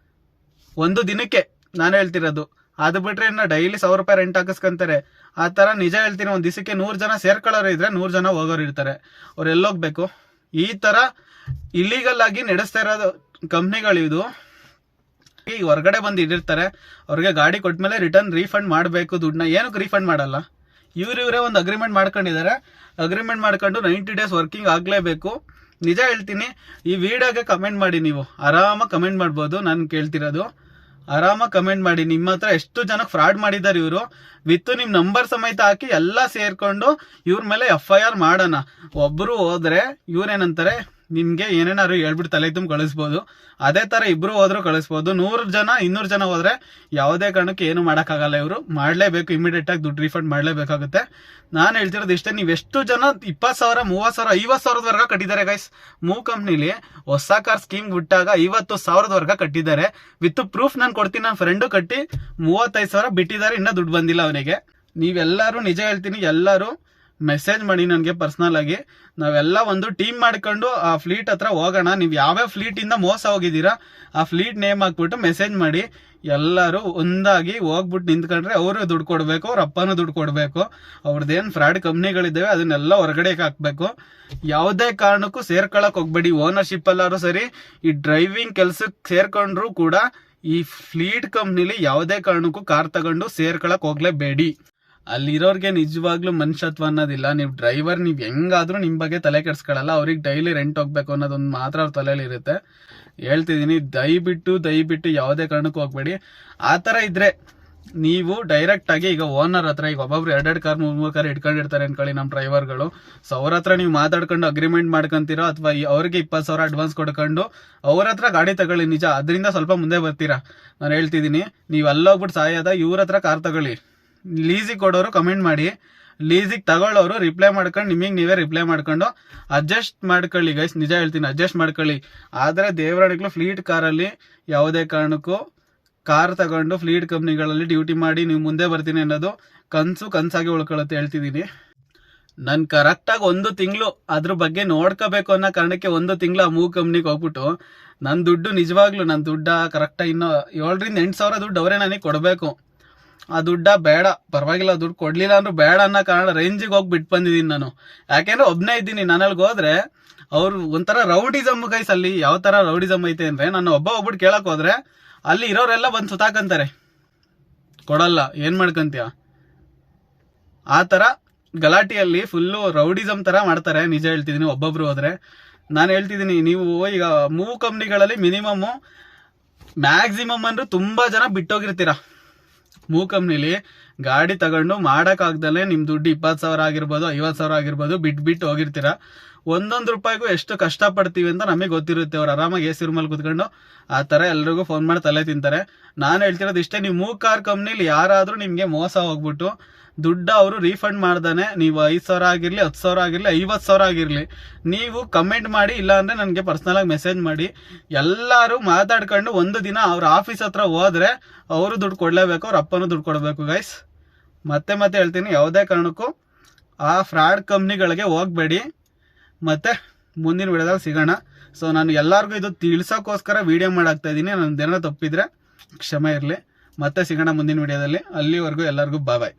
ಒಂದು ದಿನಕ್ಕೆ. ನಾನು ಹೇಳ್ತಿರೋದು. ಅದು ಬಿಟ್ರೆ ಇನ್ನ ಡೈಲಿ 1,000 ರೂಪಾಯಿ ರೆಂಟ್ ಹಾಕಿಸ್ಕೊಂತಾರೆ. ಆ ತರ ನಿಜ ಹೇಳ್ತೀನಿ. ಒಂದ್ ದಿವಸಕ್ಕೆ 100 ಜನ ಸೇರ್ಕೊಳ್ಳೋರು ಇದ್ರೆ 100 ಜನ ಹೋಗೋರು ಇರ್ತಾರೆ. ಅವ್ರು ಎಲ್ಲೋಗ್ಬೇಕು? ಈ ತರ ಇಲ್ಲಿಗಲ್ ಆಗಿ ನಡೆಸ್ತಾ ಇರೋದು ಕಂಪ್ನಿಗಳು ಇದು. ಈಗ ಹೊರಗಡೆ ಬಂದು ಇಟ್ಟಿರ್ತಾರೆ. ಅವ್ರಿಗೆ ಗಾಡಿ ಕೊಟ್ಮೇಲೆ ರಿಟರ್ನ್ ರೀಫಂಡ್ ಮಾಡಬೇಕು ದುಡ್ಡನ್ನ. ಏನಕ್ಕೆ ರೀಫಂಡ್ ಮಾಡಲ್ಲ? ಇವರೇ ಒಂದು ಅಗ್ರಿಮೆಂಟ್ ಮಾಡ್ಕೊಂಡಿದ್ದಾರೆ. ಅಗ್ರಿಮೆಂಟ್ ಮಾಡ್ಕೊಂಡು 90 ಡೇಸ್ ವರ್ಕಿಂಗ್ ಆಗ್ಲೇಬೇಕು. ನಿಜ ಹೇಳ್ತೀನಿ. ಈ ವಿಡಿಯೋಗೆ ಕಮೆಂಟ್ ಮಾಡಿ. ನೀವು ಆರಾಮಾಗಿ ಕಮೆಂಟ್ ಮಾಡ್ಬೋದು. ನಾನು ಕೇಳ್ತಿರೋದು ಆರಾಮಾಗಿ ಕಮೆಂಟ್ ಮಾಡಿ. ನಿಮ್ಮ ಹತ್ರ ಎಷ್ಟು ಜನಕ್ಕೆ ಫ್ರಾಡ್ ಮಾಡಿದ್ದಾರೆ ಇವರು. ವಿತ್ ನಿಮ್ ನಂಬರ್ ಸಮೇತ ಹಾಕಿ ಎಲ್ಲ ಸೇರ್ಕೊಂಡು ಇವ್ರ ಮೇಲೆ FIR ಮಾಡೋಣ. ಒಬ್ರು ಹೋದ್ರೆ ಇವ್ರೇನಂತಾರೆ, ನಿಮ್ಗೆ ಏನೇನಾದ್ರು ಹೇಳ್ಬಿಟ್ಟು ತಲೆ ತುಂಬ ಕಳಿಸ್ಬೋದು. ಅದೇ ತರ ಇಬ್ರು ಹೋದ್ರು ಕಳಿಸ್ಬೋದು. 100 ಜನ 200 ಜನ ಹೋದ್ರೆ ಯಾವುದೇ ಕಾರಣಕ್ಕೆ ಏನು ಮಾಡಕ್ಕಾಗಲ್ಲ. ಇವರು ಮಾಡ್ಲೇಬೇಕು. ಇಮಿಡಿಯೇಟ್ ಆಗಿ ದುಡ್ಡು ರೀಫಂಡ್ ಮಾಡ್ಲೇಬೇಕಾಗುತ್ತೆ. ನಾನು ಹೇಳ್ತಿರೋದು ಇಷ್ಟೇ. ನೀವ್ ಎಷ್ಟು ಜನ 20,000 30,000 50,000 ಕಟ್ಟಿದ್ದಾರೆ ಗೈಸ್. ಮೂವ್ ಕಂಪ್ನಿಲಿ ಹೊಸ ಕಾರ್ ಸ್ಕೀಮ್ ಬಿಟ್ಟಾಗ 50,000 ಕಟ್ಟಿದ್ದಾರೆ. ವಿತ್ ಪ್ರೂಫ್ ನಾನು ಕೊಡ್ತೀನಿ. ನನ್ನ ಫ್ರೆಂಡು ಕಟ್ಟಿ 35,000 ಬಿಟ್ಟಿದ್ದಾರೆ. ಇನ್ನ ದುಡ್ಡು ಬಂದಿಲ್ಲ ಅವನಿಗೆ. ನೀವೆಲ್ಲರೂ ನಿಜ ಹೇಳ್ತೀನಿ, ಎಲ್ಲರೂ ಮೆಸೇಜ್ ಮಾಡಿ ನನಗೆ ಪರ್ಸನಲ್ ಆಗಿ. ನಾವೆಲ್ಲ ಒಂದು ಟೀಮ್ ಮಾಡ್ಕೊಂಡು ಆ ಫ್ಲೀಟ್ ಹತ್ರ ಹೋಗೋಣ. ನೀವು ಯಾವ್ಯಾವ ಫ್ಲೀಟ್ ಇಂದ ಮೋಸ ಹೋಗಿದ್ದೀರಾ ಆ ಫ್ಲೀಟ್ ನೇಮ್ ಹಾಕ್ಬಿಟ್ಟು ಮೆಸೇಜ್ ಮಾಡಿ. ಎಲ್ಲರೂ ಒಂದಾಗಿ ಹೋಗ್ಬಿಟ್ಟು ನಿಂತ್ಕೊಂಡ್ರೆ ಅವರು ದುಡ್ಡು ಕೊಡ್ಬೇಕು, ಅವ್ರ ಅಪ್ಪನೂ ದುಡ್ಡು ಕೊಡ್ಬೇಕು. ಅವ್ರದ್ದೇನ್ ಫ್ರಾಡ್ ಕಂಪ್ನಿಗಳಿದ್ದಾವೆ ಅದನ್ನೆಲ್ಲ ಹೊರಗಡೆ ಹಾಕ್ಬೇಕು. ಯಾವುದೇ ಕಾರಣಕ್ಕೂ ಸೇರ್ಕೊಳಕ್ ಹೋಗ್ಬೇಡಿ. ಓನರ್ಶಿಪ್ ಅಲ್ಲಾರು ಸರಿ, ಈ ಡ್ರೈವಿಂಗ್ ಕೆಲ್ಸಕ್ಕೆ ಸೇರ್ಕೊಂಡ್ರು ಕೂಡ ಈ ಫ್ಲೀಟ್ ಕಂಪ್ನಿಲಿ ಯಾವುದೇ ಕಾರಣಕ್ಕೂ ಕಾರ್ ತಗೊಂಡು ಸೇರ್ಕೊಳಕ್ ಹೋಗ್ಲೇಬೇಡಿ. ಅಲ್ಲಿರೋರ್ಗೆ ನಿಜವಾಗ್ಲೂ ಮನುಷ್ಯತ್ವ ಅನ್ನೋದಿಲ್ಲ. ನೀವು ಡ್ರೈವರ್, ನೀವು ಹೆಂಗಾದ್ರೂ ನಿಮ್ ಬಗ್ಗೆ ತಲೆ ಕೆಡ್ಸ್ಕೊಳಲ್ಲ. ಅವ್ರಿಗೆ ಡೈಲಿ ರೆಂಟ್ ಹೋಗ್ಬೇಕು ಅನ್ನೋದೊಂದು ಮಾತ್ರ ಅವ್ರ ತಲೆಯಲ್ಲಿ ಇರುತ್ತೆ. ಹೇಳ್ತಿದೀನಿ, ದಯವಿಟ್ಟು ಯಾವುದೇ ಕಾರಣಕ್ಕೂ ಹೋಗ್ಬೇಡಿ. ಆ ತರ ಇದ್ರೆ ನೀವು ಡೈರೆಕ್ಟ್ ಆಗಿ ಈಗ ಓನರ್ ಹತ್ರ, ಈಗ ಒಬ್ಬೊಬ್ರು 2 ಕಾರ್ 3 ಕಾರ್ ಇಟ್ಕೊಂಡಿರ್ತಾರೆ ಅನ್ಕೊಳ್ಳಿ ನಮ್ಮ ಡ್ರೈವರ್ಗಳು. ಸೊ ಅವ್ರ ಹತ್ರ ನೀವು ಮಾತಾಡ್ಕೊಂಡು ಅಗ್ರಿಮೆಂಟ್ ಮಾಡ್ಕೊಂತೀರೋ, ಅಥವಾ ಅವ್ರಿಗೆ 20,000 ಅಡ್ವಾನ್ಸ್ ಕೊಡ್ಕೊಂಡು ಅವ್ರ ಹತ್ರ ಗಾಡಿ ತಗೊಳ್ಳಿ. ನಿಜ ಅದರಿಂದ ಸ್ವಲ್ಪ ಮುಂದೆ ಬರ್ತೀರಾ. ನಾನು ಹೇಳ್ತಿದೀನಿ, ನೀವು ಅಲ್ಲೋಗ್ಬಿಟ್ಟು ಸಾಯದ ಇವ್ರ ಹತ್ರ ಕಾರ್ ತಗೊಳ್ಳಿ. ಲೀಸಿಗೆ ಕೊಡೋರು ಕಮೆಂಟ್ ಮಾಡಿ, ಲೀಸಿಗೆ ತಗೊಳ್ಳೋರು ರಿಪ್ಲೈ ಮಾಡ್ಕೊಂಡು ನಿಮಗೆ ನೀವೇ ರಿಪ್ಲೈ ಮಾಡ್ಕೊಂಡು ಅಡ್ಜಸ್ಟ್ ಮಾಡ್ಕೊಳ್ಳಿ ಗೈಸ್. ನಿಜ ಹೇಳ್ತೀನಿ, ಅಡ್ಜಸ್ಟ್ ಮಾಡ್ಕೊಳ್ಳಿ. ಆದ್ರೆ ದೇವರಾಣಿಗಳು ಫ್ಲೀಟ್ ಕಾರಲ್ಲಿ ಯಾವುದೇ ಕಾರಣಕ್ಕೂ ಕಾರ್ ತಗೊಂಡು ಫ್ಲೀಟ್ ಕಂಪ್ನಿಗಳಲ್ಲಿ ಡ್ಯೂಟಿ ಮಾಡಿ ನೀವು ಮುಂದೆ ಬರ್ತೀನಿ ಅನ್ನೋದು ಕನ್ಸಾಗಿ ಉಳ್ಕೊಳ್ಳುತ್ತೆ. ಹೇಳ್ತಿದ್ದೀನಿ, ನಾನು ಕರೆಕ್ಟಾಗಿ 1 ತಿಂಗಳು ಅದ್ರ ಬಗ್ಗೆ ನೋಡ್ಕೋಬೇಕು ಅನ್ನೋ ಕಾರಣಕ್ಕೆ 1 ತಿಂಗಳು ಆ ಮೂವ್ ಕಂಪ್ನಿಗೆ ಹೋಗ್ಬಿಟ್ಟು ನನ್ನ ದುಡ್ಡು ನಿಜವಾಗ್ಲೂ ನನ್ನ ದುಡ್ಡ ಕರೆಕ್ಟಾಗಿ ಇನ್ನೂ 7,000 ರಿಂದ 8,000 ದುಡ್ಡು ಅವರೇ ನನಗೆ ಕೊಡಬೇಕು. ಆ ದುಡ್ಡ ಬೇಡ, ಪರವಾಗಿಲ್ಲ, ದುಡ್ಡು ಕೊಡ್ಲಿಲ್ಲ ಅಂದ್ರೂ ಬೇಡ ಅನ್ನೋ ಕಾರಣ ರೇಂಜಿಗೆ ಹೋಗಿ ಬಿಟ್ಟು ಬಂದಿದ್ದೀನಿ ನಾನು. ಯಾಕೆಂದ್ರೆ ಒಬ್ನೇ ಇದ್ದೀನಿ. ನಾನು ಅಲ್ಲಿಗೆ ಹೋದ್ರೆ ಅವ್ರು ಒಂಥರ ರೌಡಿಸಮ್ ಗೈಸ್. ಅಲ್ಲಿ ಯಾವ ತರ ರೌಡಿಸಮ್ ಐತೆ ಅಂದ್ರೆ, ನಾನು ಒಬ್ಬಟ್ಟು ಕೇಳಕ್ ಹೋದ್ರೆ ಅಲ್ಲಿ ಇರೋರೆಲ್ಲ ಬಂದು ಸುತ್ತಾಕಂತಾರೆ. ಕೊಡಲ್ಲ, ಏನು ಮಾಡ್ಕೊಂತೀಯ? ಆ ಥರ ಗಲಾಟೆಯಲ್ಲಿ ಫುಲ್ಲು ರೌಡಿಸಮ್ ಥರ ಮಾಡ್ತಾರೆ. ನಿಜ ಹೇಳ್ತಿದ್ದೀನಿ, ಒಬ್ಬೊಬ್ರು ಹೋದರೆ. ನಾನು ಹೇಳ್ತಿದ್ದೀನಿ, ನೀವು ಈಗ ಮೂವ್ ಕಂಪ್ನಿಗಳಲ್ಲಿ ಮ್ಯಾಕ್ಸಿಮಮ್ ಅಂದ್ರೂ ತುಂಬ ಜನ ಬಿಟ್ಟೋಗಿರ್ತೀರ. ಮೂವ್ ಕಂಪ್ನಿಲಿ ಗಾಡಿ ತಗೊಂಡು ಮಾಡೋಕ್ಕಾಗ್ದಲೇ ನಿಮ್ಮ ದುಡ್ಡು 20,000 ಆಗಿರ್ಬೋದು, 50,000 ಆಗಿರ್ಬೋದು, ಬಿಟ್ಟು ಹೋಗಿರ್ತೀರ. ಒಂದೊಂದು ರೂಪಾಯಿಗೂ ಎಷ್ಟು ಕಷ್ಟಪಡ್ತೀವಿ ಅಂತ ನಮಗೆ ಗೊತ್ತಿರುತ್ತೆ. ಅವ್ರು ಆರಾಮಾಗಿ AC ರೂಮಲ್ಲಿ ಕೂತ್ಕೊಂಡು ಆ ಥರ ಎಲ್ರಿಗೂ ಫೋನ್ ಮಾಡಿ ತಲೆ ತಿಂತಾರೆ. ನಾನು ಹೇಳ್ತಿರೋದು ಇಷ್ಟೇ, ನೀವು ಮೂವ್ ಕಾರ್ ಕಂಪ್ನಿಲಿ ಯಾರಾದರೂ ನಿಮಗೆ ಮೋಸ ಹೋಗ್ಬಿಟ್ಟು ದುಡ್ಡು ಅವರು ರೀಫಂಡ್ ಮಾಡ್ದಾನೆ, ನೀವು 5,000 ಆಗಿರಲಿ, 10,000 ಆಗಿರಲಿ, 50,000 ಆಗಿರಲಿ, ನೀವು ಕಮೆಂಟ್ ಮಾಡಿ, ಇಲ್ಲಾಂದರೆ ನನಗೆ ಪರ್ಸ್ನಲಾಗಿ ಮೆಸೇಜ್ ಮಾಡಿ. ಎಲ್ಲರೂ ಮಾತಾಡ್ಕೊಂಡು ಒಂದು ದಿನ ಅವ್ರ ಆಫೀಸ್ ಹತ್ರ ಹೋದರೆ ಅವರು ದುಡ್ಡು ಕೊಡಲೇಬೇಕು, ಅವ್ರ ಅಪ್ಪನೂ ದುಡ್ಡು ಕೊಡಬೇಕು ಗೈಸ್. ಮತ್ತೆ ಹೇಳ್ತೀನಿ, ಯಾವುದೇ ಕಾರಣಕ್ಕೂ ಆ ಫ್ರಾಡ್ ಕಂಪ್ನಿಗಳಿಗೆ ಹೋಗಬೇಡಿ. ಮತ್ತು ಮುಂದಿನ ವಿಡಿಯೋದಲ್ಲಿ ಸಿಗೋಣ. ಸೊ ನಾನು ಎಲ್ಲರಿಗೂ ಇದು ತಿಳ್ಸೋಕ್ಕೋಸ್ಕರ ವೀಡಿಯೋ ಮಾಡಾಕ್ತಾ ಇದ್ದೀನಿ. ನನ್ನದೇನೋ ತಪ್ಪಿದ್ರೆ ಕ್ಷಮೆ ಇರಲಿ. ಮತ್ತೆ ಸಿಗೋಣ ಮುಂದಿನ ವಿಡಿಯೋದಲ್ಲಿ. ಅಲ್ಲಿವರೆಗೂ ಎಲ್ಲರಿಗೂ ಬಾಯ್.